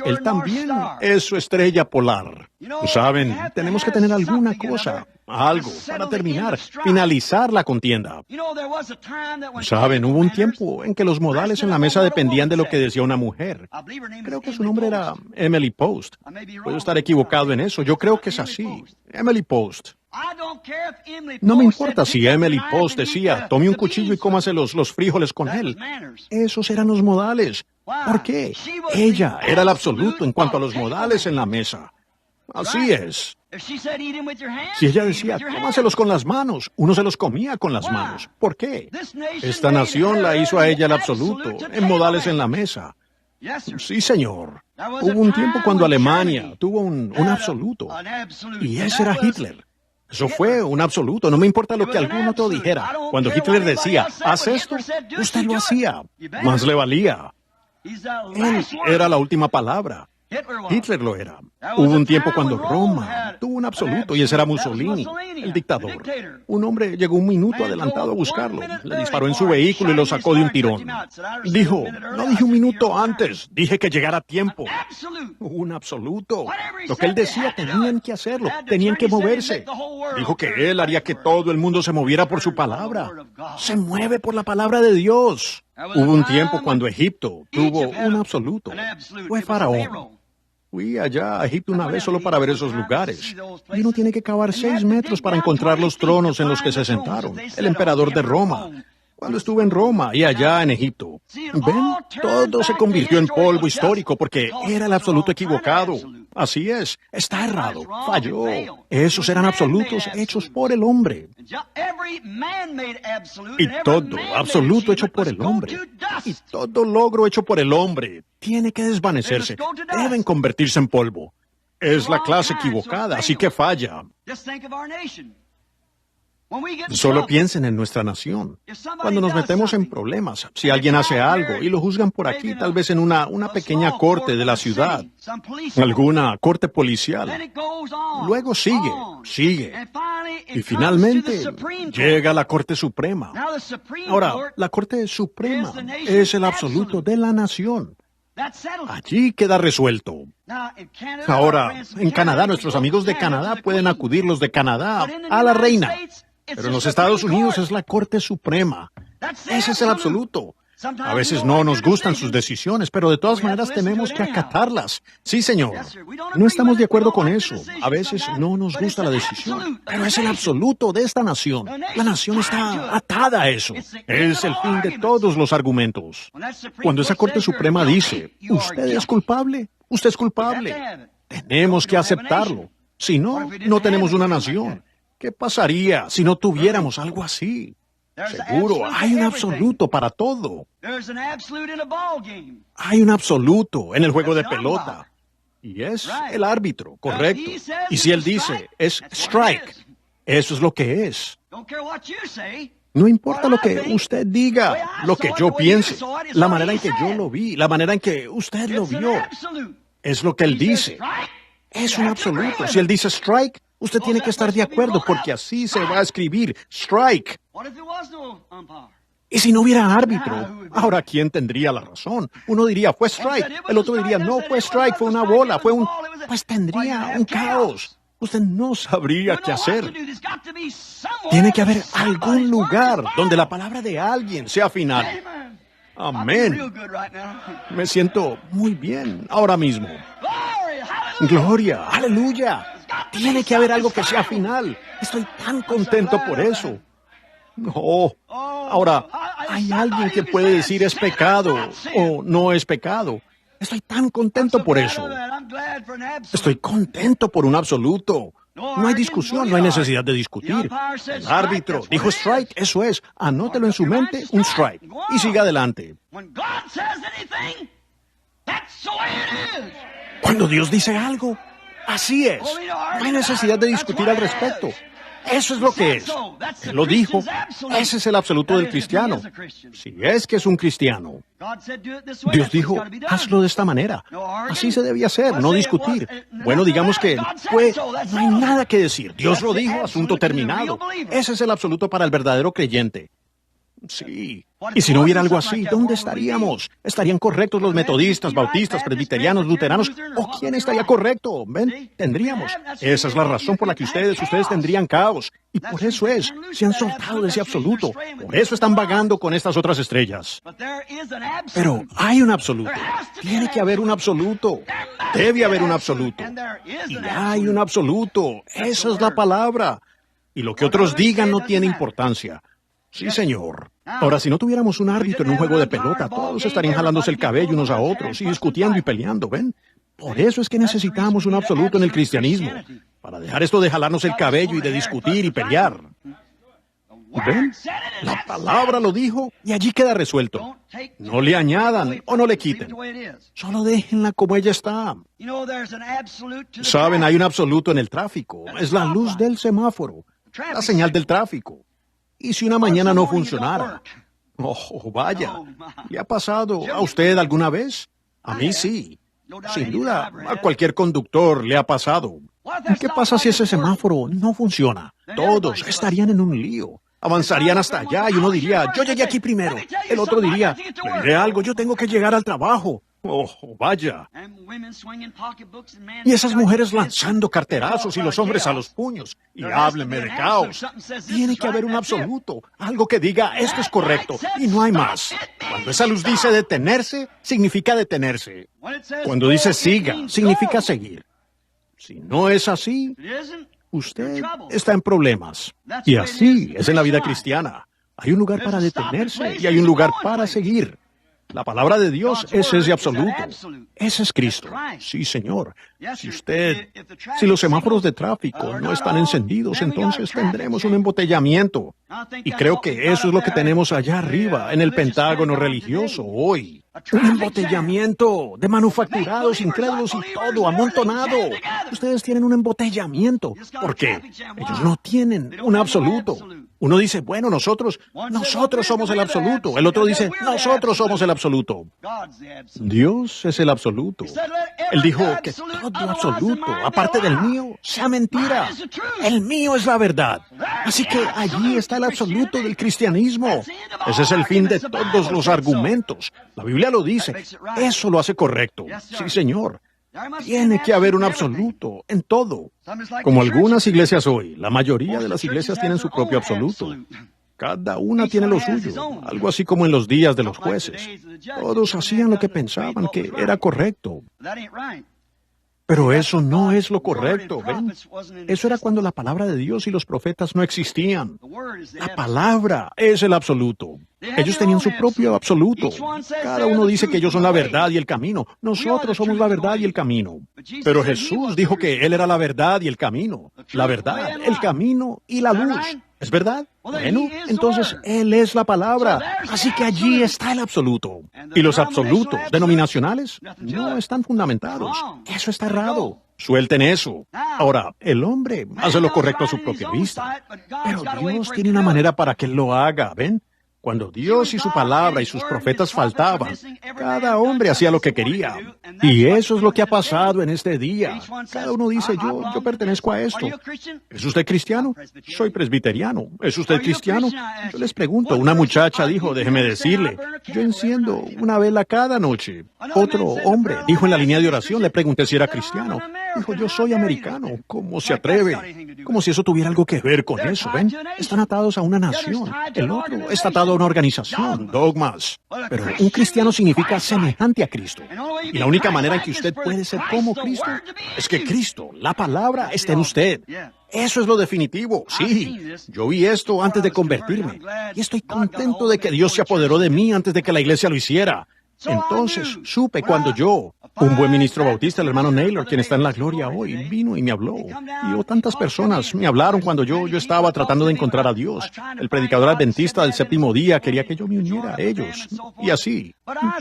Él también es su estrella polar. Saben, tenemos que tener alguna cosa, algo, para terminar, finalizar la contienda. Saben, hubo un tiempo en que los modales en la mesa dependían de lo que decía una mujer. Creo que su nombre era Emily Post. Puedo estar equivocado en eso, yo creo que es así. Emily Post. No me importa si Emily Post decía, tome un cuchillo y cómase los frijoles con él. Esos eran los modales. ¿Por qué? Ella era el absoluto en cuanto a los modales en la mesa. Así es. Si ella decía, cómaselos con las manos, uno se los comía con las manos. ¿Por qué? Esta nación la hizo a ella el absoluto, en modales en la mesa. Sí, señor. Hubo un tiempo cuando Alemania tuvo un absoluto, y ese era Hitler. Eso fue un absoluto, no me importa lo que algún otro dijera. Cuando Hitler decía, haz esto, usted lo hacía. Más le valía. Él era la última palabra. Hitler lo era. Hubo un tiempo cuando Roma tuvo un absoluto y ese era Mussolini, el dictador. Un hombre llegó un minuto adelantado a buscarlo, le disparó en su vehículo y lo sacó de un tirón. Dijo, no dije un minuto antes, dije que llegara a tiempo. Un absoluto. Lo que él decía, tenían que hacerlo, tenían que moverse. Dijo que él haría que todo el mundo se moviera por su palabra. Se mueve por la palabra de Dios. Hubo un tiempo cuando Egipto tuvo un absoluto. Fue Faraón. Fui allá a Egipto una vez solo para ver esos lugares. Y uno tiene que cavar 6 metros para encontrar los tronos en los que se sentaron. El emperador de Roma. Cuando estuve en Roma y allá en Egipto. ¿Ven? Todo se convirtió en polvo histórico porque era el absoluto equivocado. Así es. Está errado. Falló. Esos eran absolutos hechos por el hombre. Y todo absoluto hecho por el hombre. Y todo logro hecho por el hombre tiene que desvanecerse. Deben convertirse en polvo. Es la clase equivocada, así que falla. Solo piensen en nuestra nación. Cuando nos metemos en problemas, si alguien hace algo y lo juzgan por aquí, tal vez en una pequeña corte de la ciudad, alguna corte policial, luego sigue, y finalmente llega la Corte Suprema. Ahora, la Corte Suprema es el absoluto de la nación. Allí queda resuelto. Ahora, en Canadá, nuestros amigos de Canadá pueden acudir, los de Canadá, a la reina. Pero en los Estados Unidos es la Corte Suprema. Ese es el absoluto. A veces no nos gustan sus decisiones, pero de todas maneras tenemos que acatarlas. Sí, señor. No estamos de acuerdo con eso. A veces no nos gusta la decisión, pero es el absoluto de esta nación. La nación está atada a eso. Es el fin de todos los argumentos. Cuando esa Corte Suprema dice, usted es culpable, tenemos que aceptarlo. Si no, no tenemos una nación. ¿Qué pasaría si no tuviéramos algo así? Seguro, hay un absoluto para todo. Hay un absoluto en el juego de pelota. Y es el árbitro, correcto. Y si él dice, es strike, eso es lo que es. No importa lo que usted diga, lo que yo piense, la manera en que yo lo vi, la manera en que usted lo vio. Es lo que él dice. Es un absoluto. Si él dice strike, usted tiene que estar de acuerdo porque así se va a escribir strike. ¿Y si no hubiera árbitro? Ahora, ¿quién tendría la razón? Uno diría, fue strike. El otro diría, no fue strike, fue una bola, fue un... Pues tendría un caos. Usted no sabría qué hacer. Tiene que haber algún lugar donde la palabra de alguien sea final. Amén. Me siento muy bien ahora mismo. Gloria, aleluya. Tiene que haber algo que sea final. Estoy tan contento por eso. Oh, ahora, hay alguien que puede decir es pecado o no es pecado. Estoy tan contento por eso. Estoy contento por un absoluto. No hay discusión, no hay necesidad de discutir. El árbitro dijo strike, eso es. Anótelo en su mente, un strike. Y siga adelante. Cuando Dios dice algo, así es. No hay necesidad de discutir al respecto. Eso es lo que es. Él lo dijo. Ese es el absoluto del cristiano. Si es que es un cristiano. Dios dijo, hazlo de esta manera. Así se debía hacer, no discutir. Bueno, digamos que no hay nada que decir. Dios lo dijo, asunto terminado. Ese es el absoluto para el verdadero creyente. Sí. Y si no hubiera algo así, ¿dónde estaríamos? ¿Estarían correctos los metodistas, bautistas, presbiterianos, luteranos? ¿O quién estaría correcto? ¿Ven? Tendríamos. Esa es la razón por la que ustedes tendrían caos. Y por eso se han soltado de ese absoluto. Por eso están vagando con estas otras estrellas. Pero hay un absoluto. Tiene que haber un absoluto. Debe haber un absoluto. Y hay un absoluto. Esa es la palabra. Y lo que otros digan no tiene importancia. Sí, señor. Ahora, si no tuviéramos un árbitro en un juego de pelota, todos estarían jalándose el cabello unos a otros y discutiendo y peleando, ¿ven? Por eso es que necesitamos un absoluto en el cristianismo, para dejar esto de jalarnos el cabello y de discutir y pelear. ¿Ven? La palabra lo dijo y allí queda resuelto. No le añadan o no le quiten. Solo déjenla como ella está. Saben, hay un absoluto en el tráfico. Es la luz del semáforo, la señal del tráfico. ¿Y si una mañana no funcionara? Oh, vaya. ¿Le ha pasado a usted alguna vez? A mí sí. Sin duda, a cualquier conductor le ha pasado. ¿Qué pasa si ese semáforo no funciona? Todos estarían en un lío. Avanzarían hasta allá y uno diría, yo llegué aquí primero. El otro diría, le diré algo, yo tengo que llegar al trabajo. Oh, vaya. Y esas mujeres lanzando carterazos y los hombres a los puños. Y háblenme de caos. Tiene que haber un absoluto, algo que diga esto es correcto y no hay más. Cuando esa luz dice detenerse, significa detenerse. Cuando dice siga, significa seguir. Si no es así, usted está en problemas. Y así es en la vida cristiana. Hay un lugar para detenerse y hay un lugar para seguir. La palabra de Dios es ese absoluto. Ese es Cristo. Sí, Señor. Si los semáforos de tráfico no están encendidos, entonces tendremos un embotellamiento. Y creo que eso es lo que tenemos allá arriba, en el Pentágono religioso hoy. Un embotellamiento de manufacturados, incrédulos y todo amontonado. Ustedes tienen un embotellamiento. ¿Por qué? Ellos no tienen un absoluto. Uno dice, bueno, nosotros somos el absoluto. El otro dice, nosotros somos el absoluto. Dios es el absoluto. Él dijo que todo absoluto, aparte del mío, sea mentira. El mío es la verdad. Así que allí está el absoluto del cristianismo. Ese es el fin de todos los argumentos. La Biblia lo dice. Eso lo hace correcto. Sí, Señor. Tiene que haber un absoluto en todo. Como algunas iglesias hoy, la mayoría de las iglesias tienen su propio absoluto. Cada una tiene lo suyo, algo así como en los días de los jueces. Todos hacían lo que pensaban que era correcto. Pero eso no es lo correcto, ¿ven? Eso era cuando la palabra de Dios y los profetas no existían. La palabra es el absoluto. Ellos tenían su propio absoluto. Cada uno dice que ellos son la verdad y el camino. Nosotros somos la verdad y el camino. Pero Jesús dijo que Él era la verdad y el camino. La verdad, el camino y la luz. ¿Es verdad? Bueno, entonces Él es la palabra. Así que allí está el absoluto. Y los absolutos denominacionales no están fundamentados. Eso está errado. Suelten eso. Ahora, el hombre hace lo correcto a su propia vista. Pero Dios tiene una manera para que Él lo haga, ¿ven? Cuando Dios y su palabra y sus profetas faltaban, cada hombre hacía lo que quería. Y eso es lo que ha pasado en este día. Cada uno dice, yo pertenezco a esto. ¿Es usted cristiano? Soy presbiteriano. ¿Es usted cristiano? Yo les pregunto. Una muchacha dijo, déjeme decirle, yo enciendo una vela cada noche. Otro hombre dijo en la línea de oración, le pregunté si era cristiano. Dijo, yo soy americano. ¿Cómo se atreve? Como si eso tuviera algo que ver con eso, ¿ven? Están atados a una nación. El otro está atado a una organización, dogmas. Pero un cristiano significa semejante a Cristo. Y la única manera en que usted puede ser como Cristo es que Cristo, la palabra, esté en usted. Eso es lo definitivo. Sí, yo vi esto antes de convertirme. Y estoy contento de que Dios se apoderó de mí antes de que la iglesia lo hiciera. Entonces supe cuando un buen ministro bautista, el hermano Naylor, quien está en la gloria hoy, vino y me habló. Y tantas personas me hablaron cuando yo estaba tratando de encontrar a Dios. El predicador adventista del séptimo día quería que yo me uniera a ellos. Y así.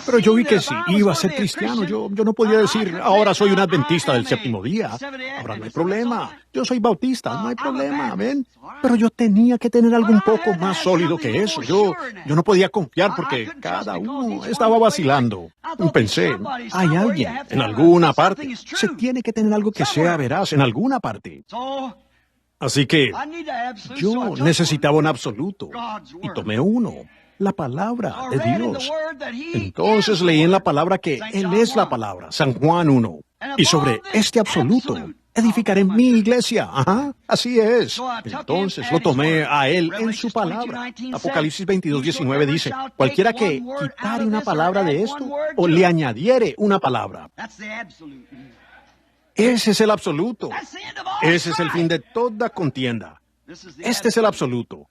Pero yo vi que si iba a ser cristiano, yo no podía decir, ahora soy un adventista del séptimo día. Ahora no hay problema. Yo soy bautista, no hay problema, ¿ven? Pero yo tenía que tener algo un poco más sólido que eso. Yo no podía confiar porque cada uno estaba vacilando. Pensé, hay alguien en alguna parte. Se tiene que tener algo que sea veraz en alguna parte. Así que yo necesitaba un absoluto y tomé uno, la palabra de Dios. Entonces leí en la palabra que Él es la palabra, San Juan 1. Y sobre este absoluto edificaré mi iglesia. Ajá, así es. Entonces lo tomé a Él en su palabra. Apocalipsis 22:19 dice, cualquiera que quitare una palabra de esto o le añadiere una palabra. Ese es el absoluto. Ese es el fin de toda contienda. Este es el absoluto.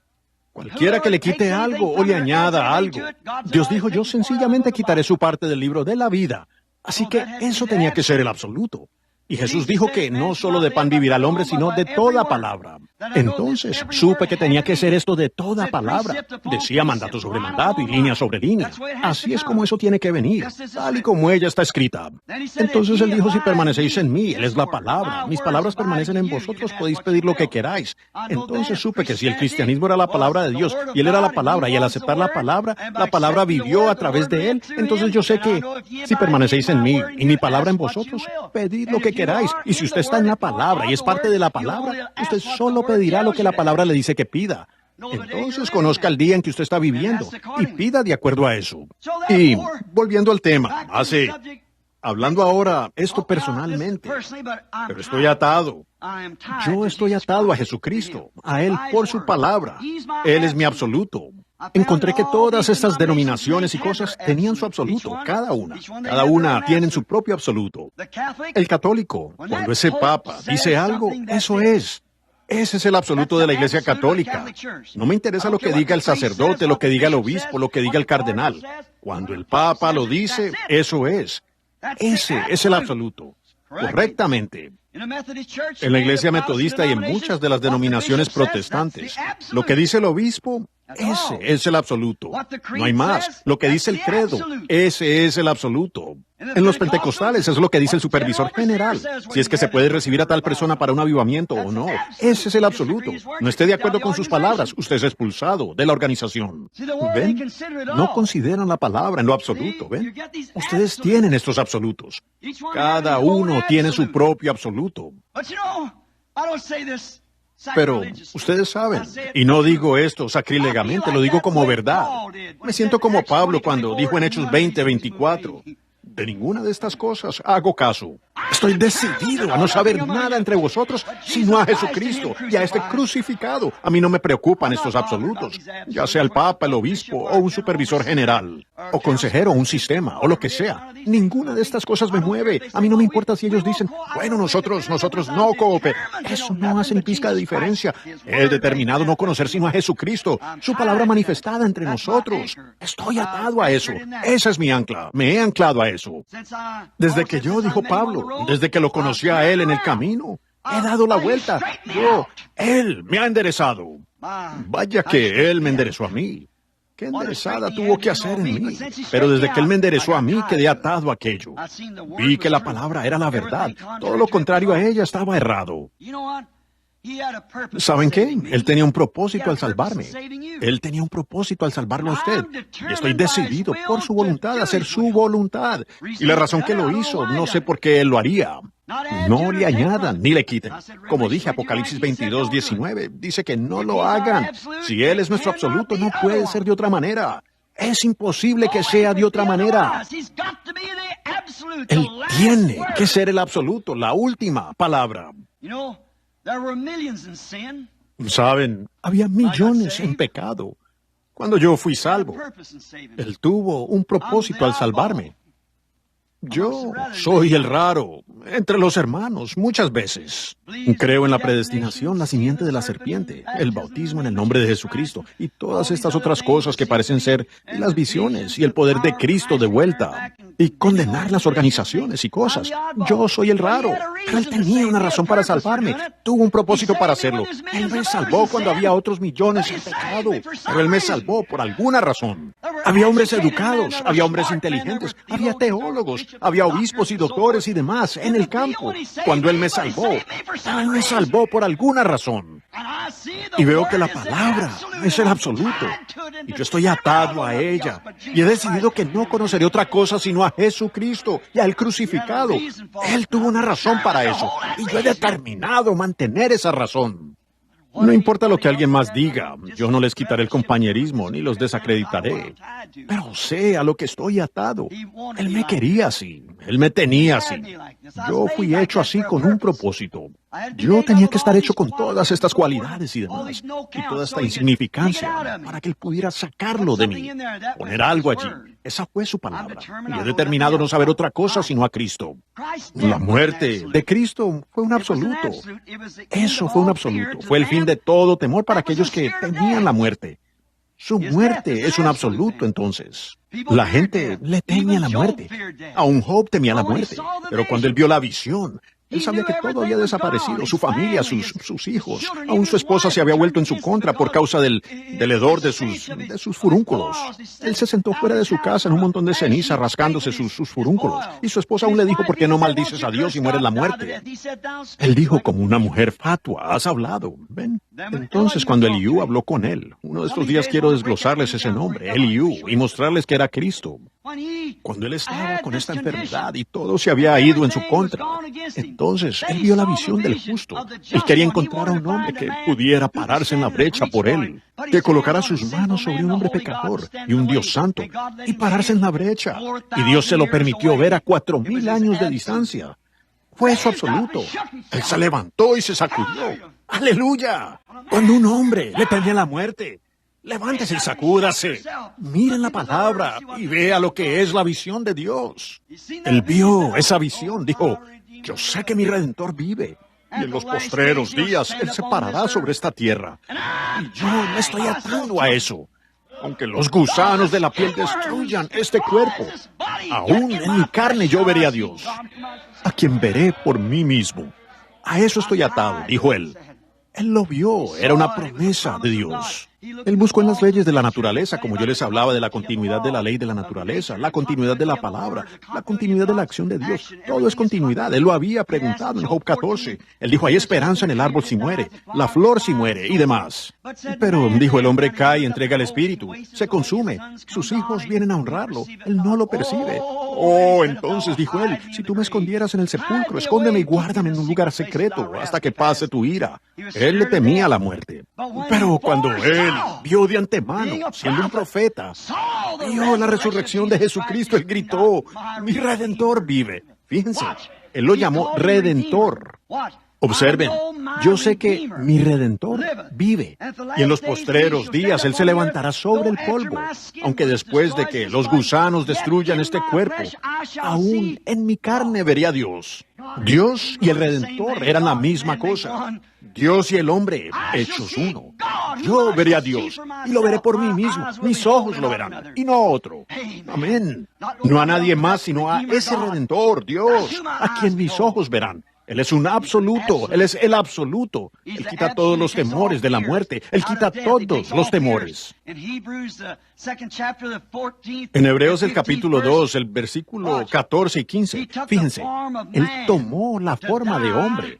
Cualquiera que le quite algo o le añada algo. Dios dijo, yo sencillamente quitaré su parte del libro de la vida. Así que eso tenía que ser el absoluto. Y Jesús dijo que no solo de pan vivirá el hombre, sino de toda palabra. Entonces, supe que tenía que ser esto de toda palabra. Decía mandato sobre mandato y línea sobre línea. Así es como eso tiene que venir, tal y como ella está escrita. Entonces Él dijo, si permanecéis en mí, Él es la palabra. Mis palabras permanecen en vosotros, podéis pedir lo que queráis. Entonces supe que si el cristianismo era la palabra de Dios, y Él era la palabra, y al aceptar la palabra vivió a través de Él, entonces yo sé que si permanecéis en mí, y mi palabra en vosotros, pedid lo que queráis. Y si usted está en la palabra y es parte de la palabra, usted solo pedirá lo que la palabra le dice que pida. Entonces conozca el día en que usted está viviendo y pida de acuerdo a eso. Y volviendo al tema, hablando ahora esto personalmente, pero estoy atado. Yo estoy atado a Jesucristo, a Él por su palabra. Él es mi absoluto. Encontré que todas estas denominaciones y cosas tenían su absoluto, cada una tiene su propio absoluto. El católico, cuando ese papa dice algo, eso es. Ese es el absoluto de la Iglesia Católica. No me interesa lo que diga el sacerdote, lo que diga el obispo, lo que diga el cardenal. Cuando el papa lo dice, eso es. Ese es el absoluto. Correctamente. En la Iglesia Metodista y en muchas de las denominaciones protestantes, lo que dice el obispo, ese es el absoluto. No hay más. Lo que dice el credo, ese es el absoluto. En los pentecostales es lo que dice el supervisor general. Si es que se puede recibir a tal persona para un avivamiento o no. Ese es el absoluto. No esté de acuerdo con sus palabras, usted es expulsado de la organización. ¿Ven? No consideran la palabra en lo absoluto, ¿ven? Ustedes tienen estos absolutos. Cada uno tiene su propio absoluto. Pero ustedes saben, y no digo esto sacrílegamente, lo digo como verdad. Me siento como Pablo cuando dijo en Hechos 20:24, de ninguna de estas cosas hago caso. Estoy decidido a no saber nada entre vosotros, sino a Jesucristo y a este crucificado. A mí no me preocupan estos absolutos, ya sea el Papa, el Obispo, o un supervisor general, o consejero, o un sistema, o lo que sea. Ninguna de estas cosas me mueve. A mí no me importa si ellos dicen, bueno, nosotros no cooperamos. Eso no hace ni pizca de diferencia. He determinado no conocer sino a Jesucristo, su palabra manifestada entre nosotros. Estoy atado a eso. Esa es mi ancla. Me he anclado a eso. Desde que yo, dijo Pablo, desde que lo conocí a Él en el camino, he dado la vuelta. Él me ha enderezado. Vaya que Él me enderezó a mí. Qué enderezada tuvo que hacer en mí. Pero desde que Él me enderezó a mí, quedé atado a aquello. Vi que la palabra era la verdad. Todo lo contrario a ella estaba errado. ¿Saben qué? Él tenía un propósito al salvarme. Él tenía un propósito al salvarlo a usted. Y estoy decidido por su voluntad a hacer su voluntad. Y la razón que lo hizo, no sé por qué Él lo haría. No le añadan ni le quiten. Como dije, Apocalipsis 22:19, dice que no lo hagan. Si Él es nuestro absoluto, no puede ser de otra manera. Es imposible que sea de otra manera. Él tiene que ser el absoluto, la última palabra. Saben, había millones en pecado. Cuando yo fui salvo, Él tuvo un propósito al salvarme. Yo soy el raro entre los hermanos muchas veces. Creo en la predestinación, la simiente de la serpiente, el bautismo en el nombre de Jesucristo y todas estas otras cosas que parecen ser las visiones y el poder de Cristo de vuelta y condenar las organizaciones y cosas. Yo soy el raro, pero Él tenía una razón para salvarme. Tuvo un propósito para hacerlo. Él me salvó cuando había otros millones en pecado, pero Él me salvó por alguna razón. Había hombres educados, había hombres inteligentes, había teólogos, había obispos y doctores y demás en el campo. Cuando Él me salvó por alguna razón. Y veo que la palabra es el absoluto. Y yo estoy atado a ella. Y he decidido que no conoceré otra cosa sino a Jesucristo y al crucificado. Él tuvo una razón para eso. Y yo he determinado mantener esa razón. No importa lo que alguien más diga, yo no les quitaré el compañerismo ni los desacreditaré. Pero sé a lo que estoy atado. Él me quería así, Él me tenía así. Yo fui hecho así con un propósito. Yo tenía que estar hecho con todas estas cualidades y demás, y toda esta insignificancia, para que Él pudiera sacarlo de mí, poner algo allí, Esa fue su palabra. Y he determinado no saber otra cosa sino a Cristo. La muerte de Cristo fue un absoluto. Eso fue un absoluto. Fue el fin de todo temor para aquellos que temían la muerte. Su muerte es un absoluto, entonces. La gente le temía a la muerte. Aún Job temía la muerte. Pero cuando él vio la visión, él sabía que todo había desaparecido, su familia, sus hijos. Aún su esposa se había vuelto en su contra por causa del hedor de sus furúnculos. Él se sentó fuera de su casa en un montón de ceniza rascándose sus furúnculos. Y su esposa aún le dijo, ¿por qué no maldices a Dios y mueres la muerte? Él dijo como una mujer fatua, has hablado. Ven. Entonces cuando Eliú habló con él, uno de estos días quiero desglosarles ese nombre, Eliú, y mostrarles que era Cristo. Cuando él estaba con esta enfermedad y todo se había ido en su contra, entonces él vio la visión del justo. Él quería encontrar a un hombre que pudiera pararse en la brecha por él, que colocara sus manos sobre un hombre pecador y un Dios santo, y pararse en la brecha. Y Dios se lo permitió ver a 4,000 años de distancia. Fue eso absoluto. Él se levantó y se sacudió. ¡Aleluya! Cuando un hombre le temía la muerte, levántese y sacúdase. Miren la palabra y vea lo que es la visión de Dios. Él vio esa visión, dijo, yo sé que mi Redentor vive. Y en los postreros días Él se parará sobre esta tierra. Y yo me estoy atando a eso. Aunque los gusanos de la piel destruyan este cuerpo, aún en mi carne yo veré a Dios, a quien veré por mí mismo. A eso estoy atado, dijo él. Él lo vio, era una promesa de Dios. Él buscó en las leyes de la naturaleza, como yo les hablaba de la continuidad de la ley de la naturaleza, la continuidad de la palabra, la continuidad de la acción de Dios. Todo es continuidad. Él lo había preguntado en Job 14. Él dijo, hay esperanza en el árbol si muere, la flor si muere y demás. Pero, dijo, el hombre cae y entrega el espíritu, se consume. Sus hijos vienen a honrarlo. Él no lo percibe. Oh, entonces, dijo él, si tú me escondieras en el sepulcro, escóndeme y guárdame en un lugar secreto hasta que pase tu ira. Él le temía a la muerte. Pero cuando él vio de antemano, siendo un profeta, vio la resurrección de Jesucristo, él gritó, mi Redentor vive. Fíjense, él lo llamó Redentor. Observen, yo sé que mi Redentor vive, y en los postreros días Él se levantará sobre el polvo, aunque después de que los gusanos destruyan este cuerpo, aún en mi carne veré a Dios. Dios y el Redentor eran la misma cosa. Dios y el hombre, hechos uno. Yo veré a Dios, y lo veré por mí mismo. Mis ojos lo verán, y no a otro. Amén. No a nadie más, sino a ese Redentor, Dios, a quien mis ojos verán. Él es un absoluto, Él es el absoluto. Él quita todos los temores de la muerte. Él quita todos los temores. En Hebreos el capítulo 2, el versículo 14 y 15, fíjense, Él tomó la forma de hombre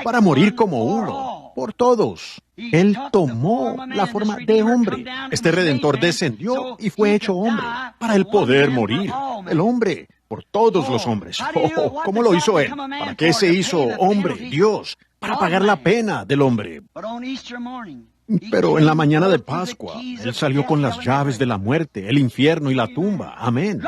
para morir como uno, por todos. Él tomó la forma de hombre. Este Redentor descendió y fue hecho hombre para el poder morir. El hombre por todos los hombres. Oh, ¿cómo lo hizo Él? ¿Para qué se hizo hombre, Dios? Para pagar la pena del hombre. Pero en la mañana de Pascua, Él salió con las llaves de la muerte, el infierno y la tumba. Amén.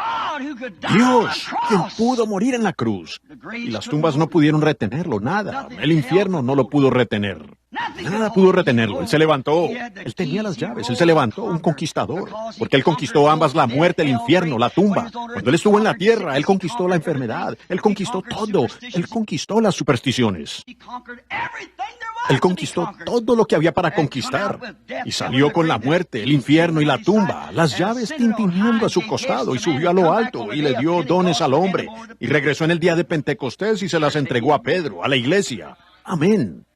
Dios, quien pudo morir en la cruz. Y las tumbas no pudieron retenerlo, nada. El infierno no lo pudo retener. Nada pudo retenerlo. Él se levantó. Él tenía las llaves. Él se levantó, un conquistador. Porque Él conquistó ambas, la muerte, el infierno, la tumba. Cuando Él estuvo en la tierra, Él conquistó la enfermedad. Él conquistó todo. Él conquistó las supersticiones. Él conquistó todo lo que había para conquistar. Y salió con la muerte, el infierno y la tumba, las llaves tintineando a su costado, y subió a lo alto y le dio dones al hombre. Y regresó en el día de Pentecostés y se las entregó a Pedro, a la iglesia. Amén.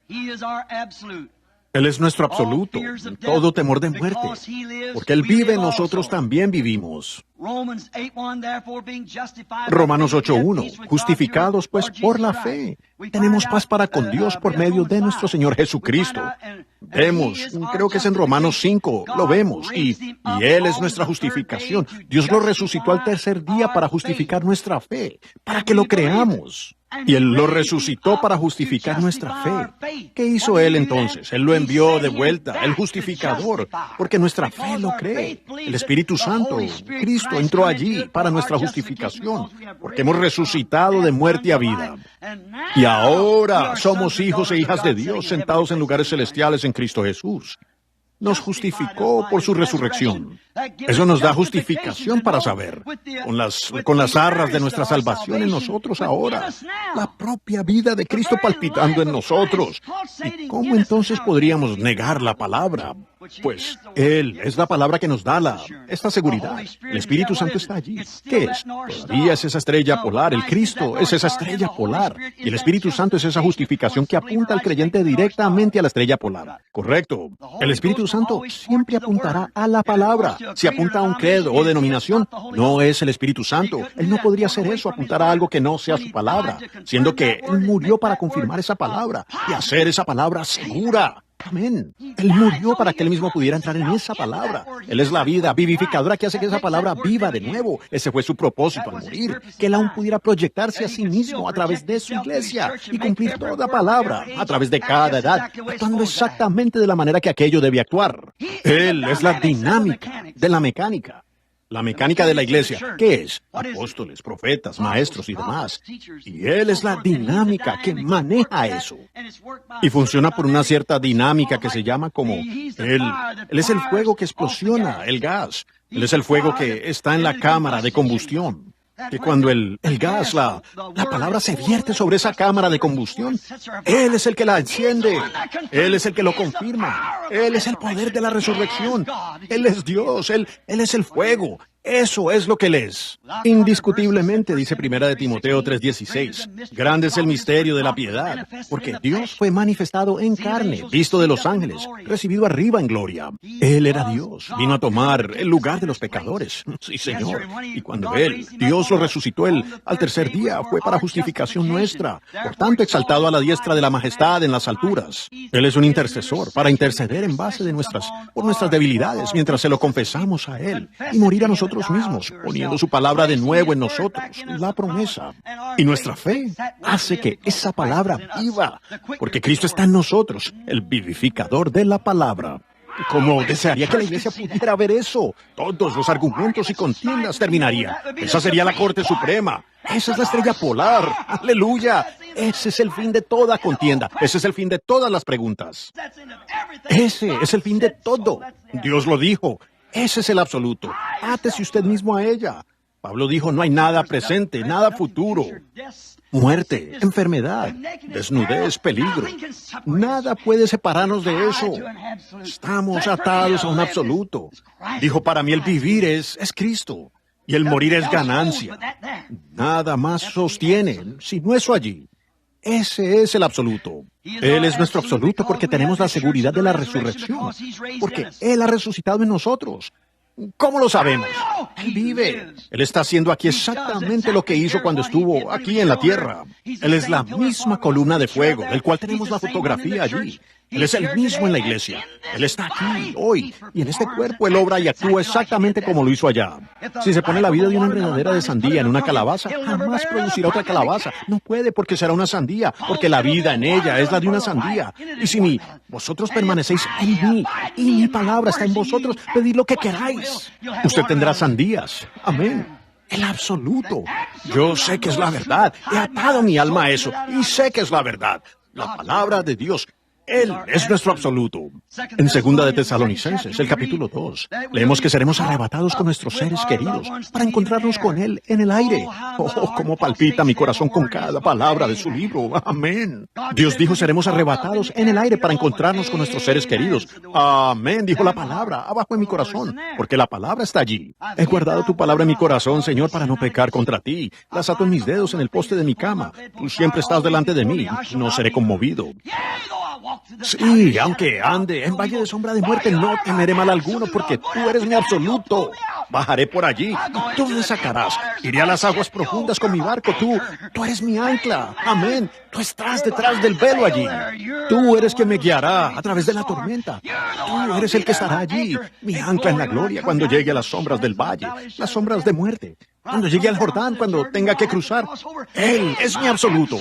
Él es nuestro absoluto, en todo temor de muerte. Porque Él vive, nosotros también vivimos. Romanos 8:1, justificados pues por la fe. Tenemos paz para con Dios por medio de nuestro Señor Jesucristo. Vemos, creo que es en Romanos 5, lo vemos, y Él es nuestra justificación. Dios lo resucitó al tercer día para justificar nuestra fe, para que lo creamos. Y Él lo resucitó para justificar nuestra fe. ¿Qué hizo Él entonces? Él lo envió de vuelta, el justificador, porque nuestra fe lo cree. El Espíritu Santo, Cristo, entró allí para nuestra justificación, porque hemos resucitado de muerte a vida. Y ahora somos hijos e hijas de Dios sentados en lugares celestiales en Cristo Jesús. Nos justificó por su resurrección. Eso nos da justificación para saber, con las arras de nuestra salvación en nosotros ahora, la propia vida de Cristo palpitando en nosotros. ¿Y cómo entonces podríamos negar la palabra? Pues Él es la palabra que nos da esta seguridad. El Espíritu Santo está allí. ¿Qué es? Todavía es esa estrella polar. El Cristo es esa estrella polar. Y el Espíritu Santo es esa justificación que apunta al creyente directamente a la estrella polar. Correcto. El Espíritu Santo siempre apuntará a la palabra. Si apunta a un credo o denominación, no es el Espíritu Santo. Él no podría hacer eso, apuntar a algo que no sea su palabra, siendo que Él murió para confirmar esa palabra y hacer esa palabra segura. Amén. Él murió para que Él mismo pudiera entrar en esa palabra. Él es la vida vivificadora que hace que esa palabra viva de nuevo. Ese fue su propósito al morir, que Él aún pudiera proyectarse a sí mismo a través de su iglesia y cumplir toda palabra a través de cada edad, actuando exactamente de la manera que aquello debe actuar. Él es la dinámica de la mecánica. La mecánica de la iglesia, ¿qué es? Apóstoles, profetas, maestros y demás. Y Él es la dinámica que maneja eso. Y funciona por una cierta dinámica que se llama como Él es el fuego que explosiona el gas. Él es el fuego que está en la cámara de combustión. Que cuando el gas, la palabra se vierte sobre esa cámara de combustión, Él es el que la enciende. Él es el que lo confirma. Él es el poder de la resurrección. Él es Dios. Él es el fuego. Eso es lo que Él es. Indiscutiblemente, dice 1 Timoteo 3:16, grande es el misterio de la piedad, porque Dios fue manifestado en carne, visto de los ángeles, recibido arriba en gloria. Él era Dios, vino a tomar el lugar de los pecadores. Sí, Señor. Y cuando Dios lo resucitó, Él al tercer día fue para justificación nuestra, por tanto exaltado a la diestra de la majestad en las alturas. Él es un intercesor para interceder en base de por nuestras debilidades mientras se lo confesamos a Él y morir a nosotros mismos, poniendo su palabra de nuevo en nosotros, la promesa. Y nuestra fe hace que esa palabra viva, porque Cristo está en nosotros, el vivificador de la palabra. Como desearía que la iglesia pudiera ver eso. Todos los argumentos y contiendas terminarían. Esa sería la Corte Suprema. Esa es la estrella polar. ¡Aleluya! Ese es el fin de toda contienda. Ese es el fin de todas las preguntas. Ese es el fin de todo. Dios lo dijo. Ese es el absoluto. Átese usted mismo a ella. Pablo dijo, no hay nada presente, nada futuro. Muerte, enfermedad, desnudez, peligro. Nada puede separarnos de eso. Estamos atados a un absoluto. Dijo, para mí el vivir es Cristo y el morir es ganancia. Nada más sostiene, si no eso allí. Ese es el absoluto. Él es nuestro absoluto porque tenemos la seguridad de la resurrección, porque Él ha resucitado en nosotros. ¿Cómo lo sabemos? Él vive. Él está haciendo aquí exactamente lo que hizo cuando estuvo aquí en la tierra. Él es la misma columna de fuego, del cual tenemos la fotografía allí. Él es el mismo en la iglesia. Él está aquí, hoy, y en este cuerpo Él obra y actúa exactamente como lo hizo allá. Si se pone la vida de una enredadera de sandía en una calabaza, jamás producirá otra calabaza. No puede porque será una sandía, porque la vida en ella es la de una sandía. Y si vosotros permanecéis en mí, y mi palabra está en vosotros, pedid lo que queráis. Usted tendrá sandías. Amén. El absoluto. Yo sé que es la verdad. He atado mi alma a eso, y sé que es la verdad. La palabra de Dios. Él es nuestro absoluto. En 2 de Tesalonicenses, el capítulo 2, leemos que seremos arrebatados con nuestros seres queridos para encontrarnos con Él en el aire. Oh, cómo palpita mi corazón con cada palabra de su libro. Amén. Dios dijo, seremos arrebatados en el aire para encontrarnos con nuestros seres queridos. Amén, dijo la palabra, abajo en mi corazón, porque la palabra está allí. He guardado tu palabra en mi corazón, Señor, para no pecar contra ti. Las ato en mis dedos en el poste de mi cama. Tú siempre estás delante de mí. No seré conmovido. Sí, aunque ande en valle de sombra de muerte, no temeré mal alguno, porque tú eres mi absoluto. Bajaré por allí, y tú me sacarás. Iré a las aguas profundas con mi barco, tú eres mi ancla. Amén. Tú estás detrás del velo allí. Tú eres quien me guiará a través de la tormenta. Tú eres el que estará allí, mi ancla en la gloria, cuando llegue a las sombras del valle, las sombras de muerte. Cuando llegue al Jordán, cuando tenga que cruzar. Él es mi absoluto.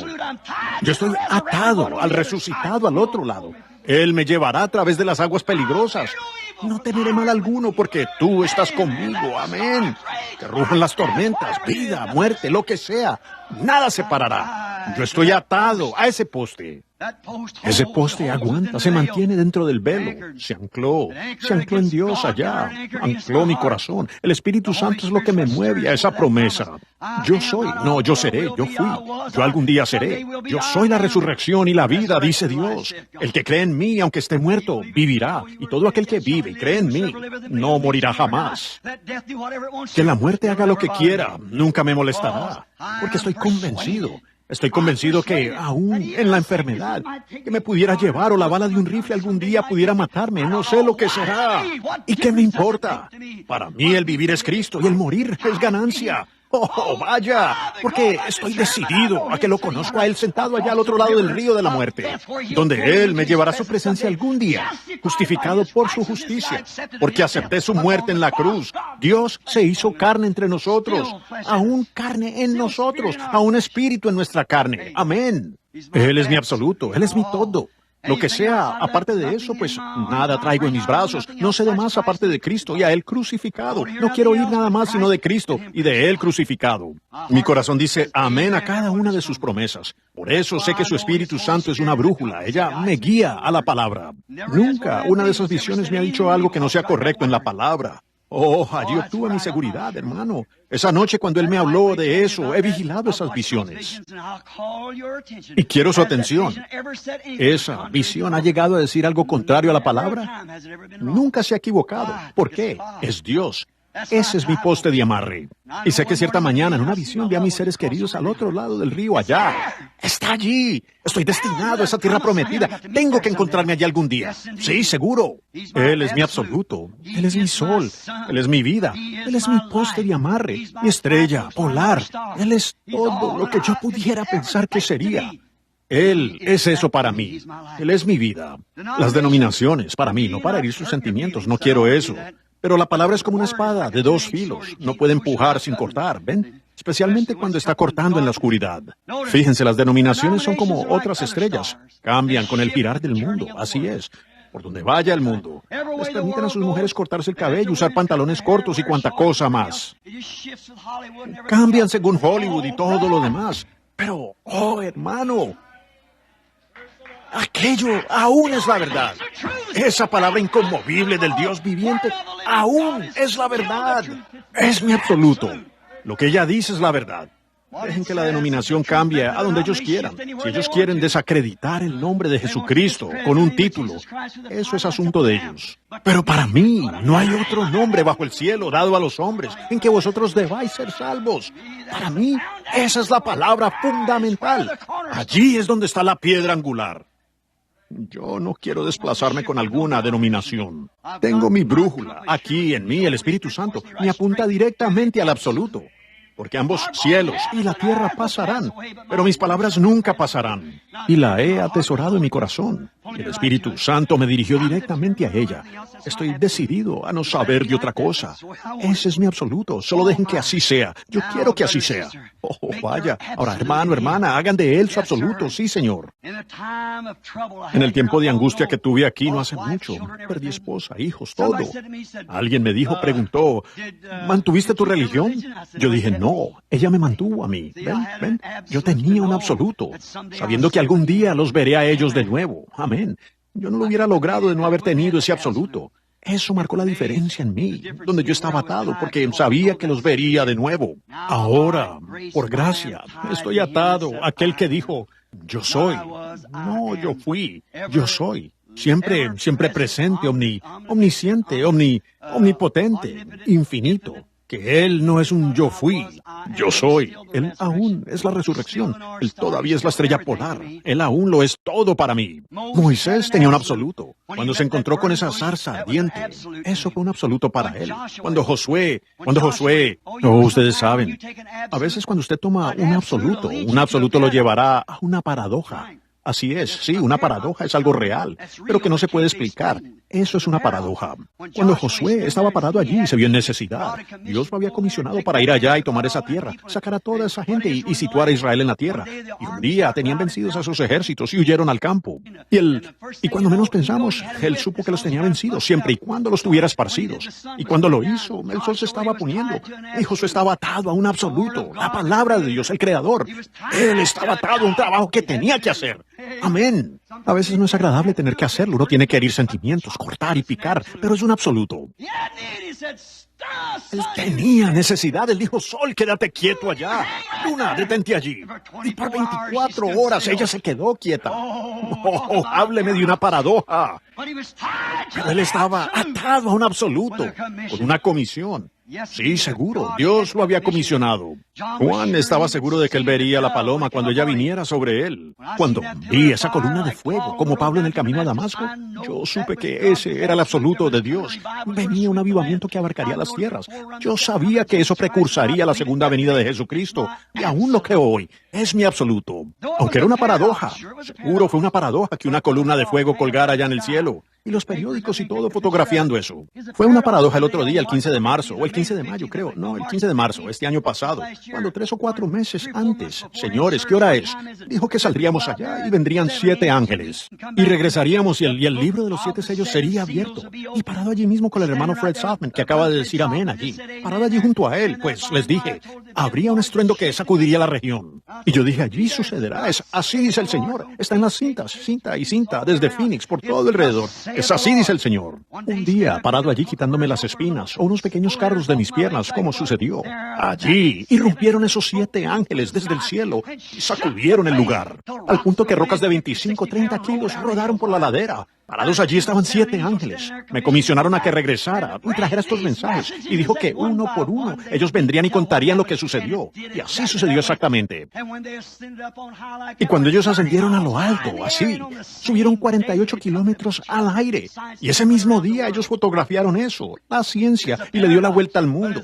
Yo estoy atado al resucitado al otro lado. Él me llevará a través de las aguas peligrosas. No temeré mal alguno porque tú estás conmigo. Amén. Que rujan las tormentas, vida, muerte, lo que sea. Nada se parará. Yo estoy atado a ese poste. Ese poste aguanta, se mantiene dentro del velo, se ancló en Dios allá, ancló mi corazón. El Espíritu Santo es lo que me mueve a esa promesa. Yo soy, no, yo seré, yo fui, yo algún día seré. Yo soy la resurrección y la vida, dice Dios. El que cree en mí, aunque esté muerto, vivirá. Y todo aquel que vive y cree en mí, no morirá jamás. Que la muerte haga lo que quiera, nunca me molestará, porque estoy convencido. Estoy convencido que, aún en la enfermedad, que me pudiera llevar o la bala de un rifle algún día pudiera matarme, no sé lo que será. ¿Y qué me importa? Para mí el vivir es Cristo y el morir es ganancia. ¡Oh, vaya! Porque estoy decidido a que lo conozco a Él sentado allá al otro lado del río de la muerte, donde Él me llevará a su presencia algún día, justificado por su justicia, porque acepté su muerte en la cruz. Dios se hizo carne entre nosotros, aún carne en nosotros, aún espíritu en nuestra carne. Amén. Él es mi absoluto, Él es mi todo. Lo que sea, aparte de eso, pues nada traigo en mis brazos. No sé de más aparte de Cristo y a Él crucificado. No quiero oír nada más sino de Cristo y de Él crucificado. Mi corazón dice amén a cada una de sus promesas. Por eso sé que su Espíritu Santo es una brújula. Ella me guía a la palabra. Nunca una de esas visiones me ha dicho algo que no sea correcto en la palabra. Oh, allí obtuve mi seguridad, hermano. Esa noche cuando Él me habló de eso, he vigilado esas visiones. Y quiero su atención. ¿Esa visión ha llegado a decir algo contrario a la palabra? Nunca se ha equivocado. ¿Por qué? Es Dios. Ese es mi poste de amarre. Y sé que cierta mañana en una visión vi a mis seres queridos al otro lado del río allá. Está allí. Estoy destinado a esa tierra prometida. Tengo que encontrarme allí algún día. Sí, seguro. Él es mi absoluto. Él es mi sol. Él es mi vida. Él es mi poste de amarre, mi estrella polar. Él es todo lo que yo pudiera pensar que sería. Él es eso para mí. Él es mi vida. Las denominaciones, para mí, no para herir sus sentimientos. No quiero eso. Pero la palabra es como una espada de dos filos. No puede empujar sin cortar, ¿ven? Especialmente cuando está cortando en la oscuridad. Fíjense, las denominaciones son como otras estrellas. Cambian con el girar del mundo. Así es. Por donde vaya el mundo. Les permiten a sus mujeres cortarse el cabello, usar pantalones cortos y cuanta cosa más. Cambian según Hollywood y todo lo demás. Pero, oh, hermano, aquello aún es la verdad. Esa palabra inconmovible del Dios viviente aún es la verdad. Es mi absoluto. Lo que ella dice es la verdad. Dejen que la denominación cambie a donde ellos quieran. Si ellos quieren desacreditar el nombre de Jesucristo con un título, eso es asunto de ellos. Pero para mí no hay otro nombre bajo el cielo dado a los hombres en que vosotros debáis ser salvos. Para mí, esa es la palabra fundamental. Allí es donde está la piedra angular. Yo no quiero desplazarme con alguna denominación. Tengo mi brújula. Aquí en mí el Espíritu Santo me apunta directamente al absoluto. Porque ambos cielos y la tierra pasarán, pero mis palabras nunca pasarán. Y la he atesorado en mi corazón. El Espíritu Santo me dirigió directamente a ella. Estoy decidido a no saber de otra cosa. Ese es mi absoluto. Solo dejen que así sea. Yo quiero que así sea. Oh, vaya. Ahora, hermano, hermana, hagan de él su absoluto. Sí, Señor. En el tiempo de angustia que tuve aquí no hace mucho, perdí esposa, hijos, todo. Alguien me preguntó, ¿mantuviste tu religión? Yo dije, no, ella me mantuvo a mí. Ven, yo tenía un absoluto, sabiendo que algún día los veré a ellos de nuevo. Amén. Yo no lo hubiera logrado de no haber tenido ese absoluto. Eso marcó la diferencia en mí, donde yo estaba atado, porque sabía que los vería de nuevo. Ahora, por gracia, estoy atado a aquel que dijo, yo soy. No, yo fui. Yo soy. Siempre presente, omnisciente, omnipotente, infinito. Que Él no es un yo fui, yo soy. Él aún es la resurrección. Él todavía es la estrella polar. Él aún lo es todo para mí. Moisés tenía un absoluto. Cuando se encontró con esa zarza ardiente, eso fue un absoluto para él. Cuando Josué, ustedes saben, a veces cuando usted toma un absoluto lo llevará a una paradoja. Así es, sí, una paradoja es algo real, pero que no se puede explicar. Eso es una paradoja. Cuando Josué estaba parado allí y se vio en necesidad, Dios lo había comisionado para ir allá y tomar esa tierra, sacar a toda esa gente y situar a Israel en la tierra. Y un día tenían vencidos a sus ejércitos y huyeron al campo. Y cuando menos pensamos, él supo que los tenía vencidos, siempre y cuando los tuviera esparcidos. Y cuando lo hizo, el sol se estaba poniendo, y Josué estaba atado a un absoluto, la palabra de Dios, el Creador. Él estaba atado a un trabajo que tenía que hacer. Amén. A veces no es agradable tener que hacerlo. Uno tiene que herir sentimientos, cortar y picar, pero es un absoluto. Él tenía necesidad. Él dijo, Sol, quédate quieto allá. Luna, detente allí. Y por 24 horas ella se quedó quieta. Oh, hábleme de una paradoja. Pero él estaba atado a un absoluto, con una comisión. Sí, seguro. Dios lo había comisionado. Juan estaba seguro de que él vería a la paloma cuando ella viniera sobre él. Cuando vi esa columna de fuego, como Pablo en el camino a Damasco, yo supe que ese era el absoluto de Dios. Venía un avivamiento que abarcaría las tierras. Yo sabía que eso precursaría la segunda venida de Jesucristo. Y aún lo creo hoy. Es mi absoluto. Aunque era una paradoja. Seguro fue una paradoja que una columna de fuego colgara allá en el cielo. Y los periódicos y todo fotografiando eso. Fue una paradoja el otro día, el 15 de marzo, o el 15 de mayo, creo. No, el 15 de marzo, este año pasado. Cuando 3 o 4 meses antes, señores, ¿qué hora es? Dijo que saldríamos allá y vendrían 7 ángeles. Y regresaríamos y el libro de los 7 sellos sería abierto. Y parado allí mismo con el hermano Fred Saltman, que acaba de decir amén allí. Parado allí junto a él, pues les dije, habría un estruendo que sacudiría la región. Y yo dije, allí sucederá. Así dice el Señor. Está en las cintas, cinta y cinta, desde Phoenix, por todo alrededor. Es así, dice el Señor. Un día, parado allí quitándome las espinas o unos pequeños carros de mis piernas, como sucedió. Allí irrumpieron esos 7 ángeles desde el cielo y sacudieron el lugar, al punto que rocas de 25, 30 kilos rodaron por la ladera. Parados allí estaban 7 ángeles. Me comisionaron a que regresara y trajera estos mensajes. Y dijo que uno por uno ellos vendrían y contarían lo que sucedió. Y así sucedió exactamente. Y cuando ellos ascendieron a lo alto, así, subieron 48 kilómetros al aire. Y ese mismo día ellos fotografiaron eso, la ciencia, y le dio la vuelta al mundo.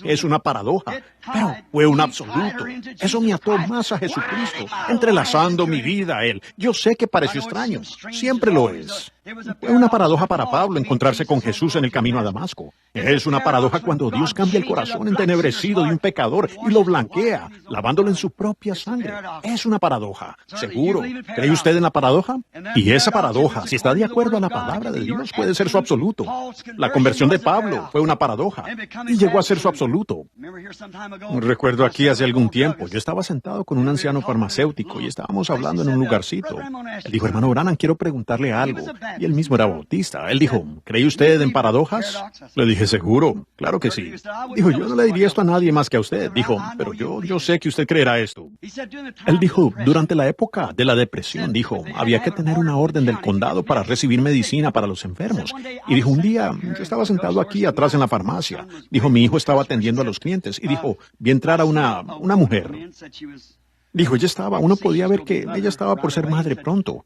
Es una paradoja, pero fue un absoluto. Eso me ató más a Jesucristo, entrelazando mi vida a Él. Yo sé que pareció extraño. Siempre lo es. Fue una paradoja para Pablo encontrarse con Jesús en el camino a Damasco. Es una paradoja cuando Dios cambia el corazón entenebrecido de un pecador y lo blanquea, lavándolo en su propia sangre. Es una paradoja, seguro. ¿Cree usted en la paradoja? Y esa paradoja, si está de acuerdo a la palabra de Dios, puede ser su absoluto. La conversión de Pablo fue una paradoja y llegó a ser su absoluto. Recuerdo aquí hace algún tiempo, yo estaba sentado con un anciano farmacéutico y estábamos hablando en un lugarcito. Él dijo, hermano Branham, quiero preguntarle algo. Y él mismo era bautista. Él dijo, ¿cree usted en paradojas? Le dije, seguro, claro que sí. Dijo, yo no le diría esto a nadie más que a usted. Dijo, pero yo sé que usted creerá esto. Él dijo, durante la época de la depresión, dijo, había que tener una orden del condado para recibir medicina para los enfermos. Y dijo, un día, yo estaba sentado aquí atrás en la farmacia. Dijo, mi hijo estaba atendiendo a los clientes. Y dijo, vi entrar a una mujer. Dijo, uno podía ver que ella estaba por ser madre pronto.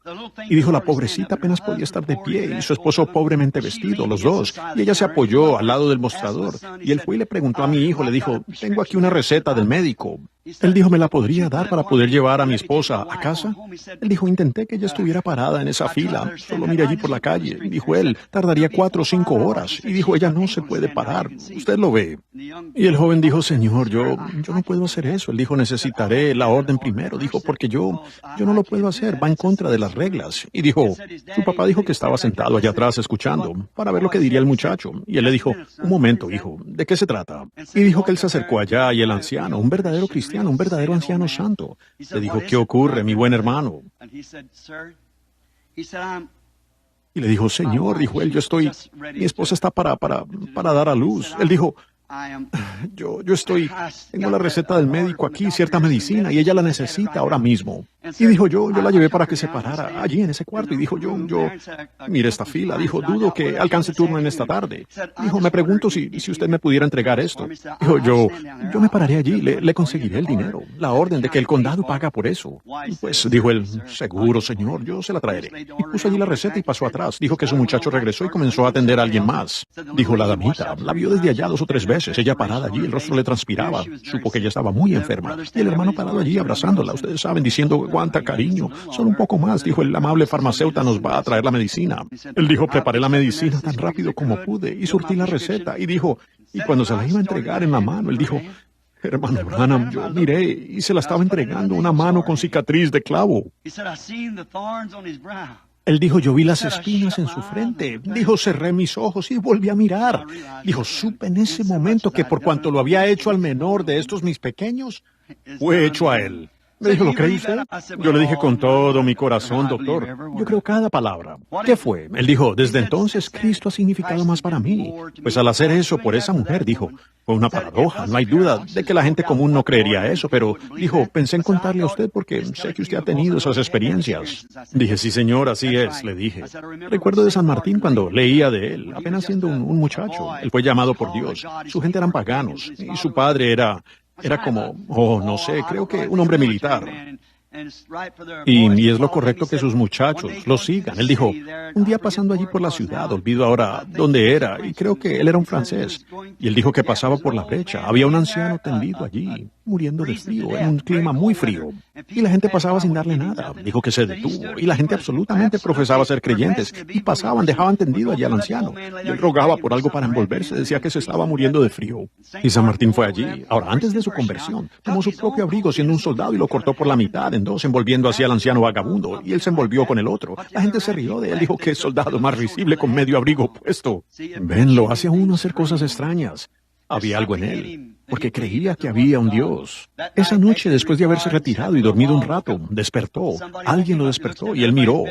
Y dijo, la pobrecita apenas podía estar de pie y su esposo pobremente vestido, los dos. Y ella se apoyó al lado del mostrador. Y él fue y le preguntó a mi hijo, le dijo, tengo aquí una receta del médico. Él dijo, ¿me la podría dar para poder llevar a mi esposa a casa? Él dijo, intenté que ella estuviera parada en esa fila. Solo mire allí por la calle. Dijo él, tardaría 4 o 5 horas. Y dijo, ella no se puede parar. Usted lo ve. Y el joven dijo, Señor, yo no puedo hacer eso. Él dijo, necesitaré la orden primero. Dijo, porque yo no lo puedo hacer. Va en contra de las reglas. Y dijo, su papá dijo que estaba sentado allá atrás escuchando para ver lo que diría el muchacho. Y él le dijo, un momento, hijo, ¿de qué se trata? Y dijo que él se acercó allá y el anciano, un verdadero cristiano, un verdadero anciano santo, le dijo, ¿qué ocurre, mi buen hermano? Y le dijo, Señor, dijo él, mi esposa está para dar a luz. Él dijo, tengo la receta del médico aquí, cierta medicina, y ella la necesita ahora mismo. Y dijo, yo la llevé para que se parara allí en ese cuarto. Y dijo, mire esta fila. Dijo, dudo que alcance turno en esta tarde. Dijo, me pregunto si usted me pudiera entregar esto. Dijo, yo me pararé allí, le conseguiré el dinero, la orden de que el condado paga por eso. Pues dijo él, seguro, señor, yo se la traeré. Y puso allí la receta y pasó atrás. Dijo que su muchacho regresó y comenzó a atender a alguien más. Dijo, la damita la vio desde allá 2 o 3 veces. Ella parada allí, el rostro le transpiraba. Supo que ella estaba muy enferma. Y el hermano parado allí abrazándola. Ustedes saben, diciendo, cuánta cariño. Solo un poco más, dijo, el amable farmacéutico nos va a traer la medicina. Él dijo, preparé la medicina tan rápido como pude y surtí la receta. Y dijo, y cuando se la iba a entregar en la mano, él dijo, hermano Branham, yo miré y se la estaba entregando una mano con cicatriz de clavo. Él dijo, yo vi las espinas en su frente. Dijo, cerré mis ojos y volví a mirar. Dijo, supe en ese momento que por cuanto lo había hecho al menor de estos mis pequeños, fue hecho a él. Me dijo, ¿lo cree usted? Yo le dije con todo mi corazón, doctor. Yo creo cada palabra. ¿Qué fue? Él dijo, desde entonces Cristo ha significado más para mí. Pues al hacer eso por esa mujer, dijo, fue una paradoja. No hay duda de que la gente común no creería eso, pero dijo, pensé en contarle a usted porque sé que usted ha tenido esas experiencias. Dije, sí, señor, así es, le dije. Recuerdo de San Martín cuando leía de él, apenas siendo un muchacho. Él fue llamado por Dios. Su gente eran paganos y su padre era como, no sé, creo que un hombre militar. Y es lo correcto que sus muchachos lo sigan. Él dijo, un día pasando allí por la ciudad, olvido ahora dónde era, y creo que él era un francés. Y él dijo que pasaba por la brecha. Había un anciano tendido allí, muriendo de frío, en un clima muy frío. Y la gente pasaba sin darle nada. Dijo que se detuvo. Y la gente absolutamente profesaba ser creyentes. Y pasaban, dejaban tendido allí al anciano. Y él rogaba por algo para envolverse. Decía que se estaba muriendo de frío. Y San Martín fue allí. Ahora, antes de su conversión, tomó su propio abrigo siendo un soldado y lo cortó por la mitad en dos, envolviendo así al anciano vagabundo. Y él se envolvió con el otro. La gente se rió de él. Dijo que soldado más risible con medio abrigo puesto. Ven, lo hace a uno hacer cosas extrañas. Había algo en él, porque creía que había un Dios. Esa noche, después de haberse retirado y dormido un rato, despertó. Alguien lo despertó y él miró.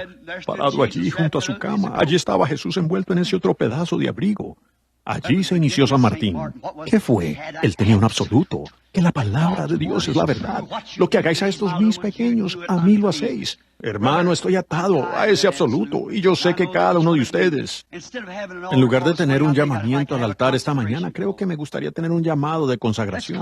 Parado allí junto a su cama, allí estaba Jesús envuelto en ese otro pedazo de abrigo. Allí se inició San Martín. ¿Qué fue? Él tenía un absoluto, que la palabra de Dios es la verdad. Lo que hagáis a estos mis pequeños, a mí lo hacéis. Hermano, estoy atado a ese absoluto, y yo sé que cada uno de ustedes. En lugar de tener un llamamiento al altar esta mañana, creo que me gustaría tener un llamado de consagración.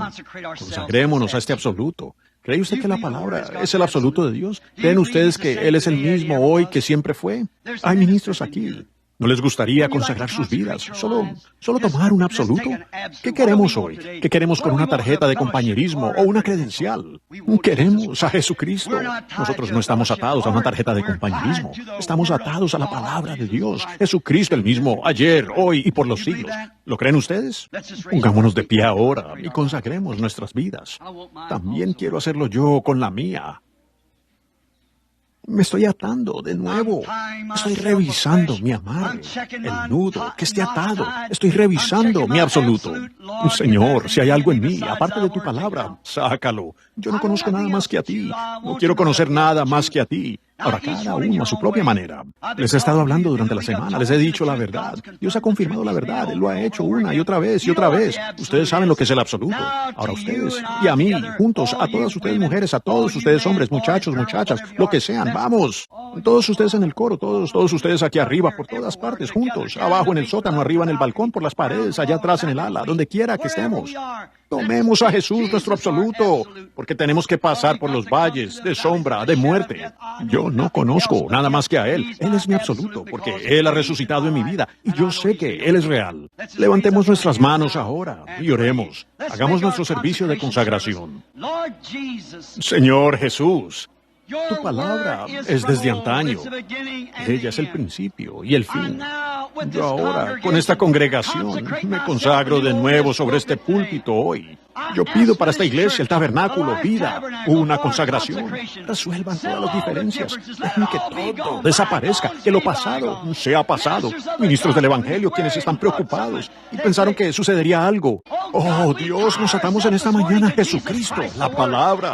Consagrémonos a este absoluto. ¿Cree usted que la palabra es el absoluto de Dios? ¿Creen ustedes que Él es el mismo hoy que siempre fue? Hay ministros aquí. ¿No les gustaría consagrar sus vidas? ¿Solo tomar un absoluto? ¿Qué queremos hoy? ¿Qué queremos con una tarjeta de compañerismo o una credencial? Queremos a Jesucristo. Nosotros no estamos atados a una tarjeta de compañerismo. Estamos atados a la palabra de Dios. Jesucristo el mismo, ayer, hoy y por los siglos. ¿Lo creen ustedes? Pongámonos de pie ahora y consagremos nuestras vidas. También quiero hacerlo yo con la mía. Me estoy atando de nuevo. Estoy revisando mi amarre, el nudo, que esté atado. Estoy revisando mi absoluto. Señor, si hay algo en mí, aparte de tu palabra, sácalo. Yo no conozco nada más que a ti. No quiero conocer nada más que a ti. Ahora cada uno a su propia manera. Les he estado hablando durante la semana, les he dicho la verdad. Dios ha confirmado la verdad, Él lo ha hecho una y otra vez y otra vez. Ustedes saben lo que es el absoluto. Ahora ustedes y a mí, juntos, a todas ustedes mujeres, a todos ustedes hombres, muchachos, muchachas, lo que sean, vamos. Todos ustedes en el coro, todos ustedes aquí arriba, por todas partes, juntos, abajo en el sótano, arriba en el balcón, por las paredes, allá atrás en el ala, donde quiera que estemos. Tomemos a Jesús nuestro absoluto, porque tenemos que pasar por los valles de sombra, de muerte. Yo no conozco nada más que a Él. Él es mi absoluto, porque Él ha resucitado en mi vida, y yo sé que Él es real. Levantemos nuestras manos ahora y oremos. Hagamos nuestro servicio de consagración. Señor Jesús, tu palabra es desde antaño. Ella es el principio y el fin. Yo ahora, con esta congregación, me consagro de nuevo sobre este púlpito hoy. Yo pido para esta iglesia, el tabernáculo, vida, una consagración. Resuelvan todas las diferencias. Dejen que todo desaparezca, que lo pasado sea pasado. Ministros del Evangelio, quienes están preocupados y pensaron que sucedería algo. Oh, Dios, nos atamos en esta mañana a Jesucristo, la palabra,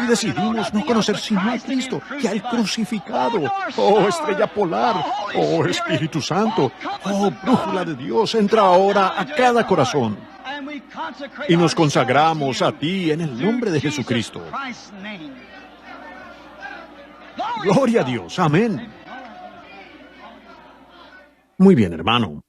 y decidimos no conocer sino a Cristo, que al crucificado. Oh, estrella polar. Oh, Espíritu Santo. Oh, brújula de Dios, entra ahora a cada corazón. Y nos consagramos a ti en el nombre de Jesucristo. Gloria a Dios. Amén. Muy bien, hermano.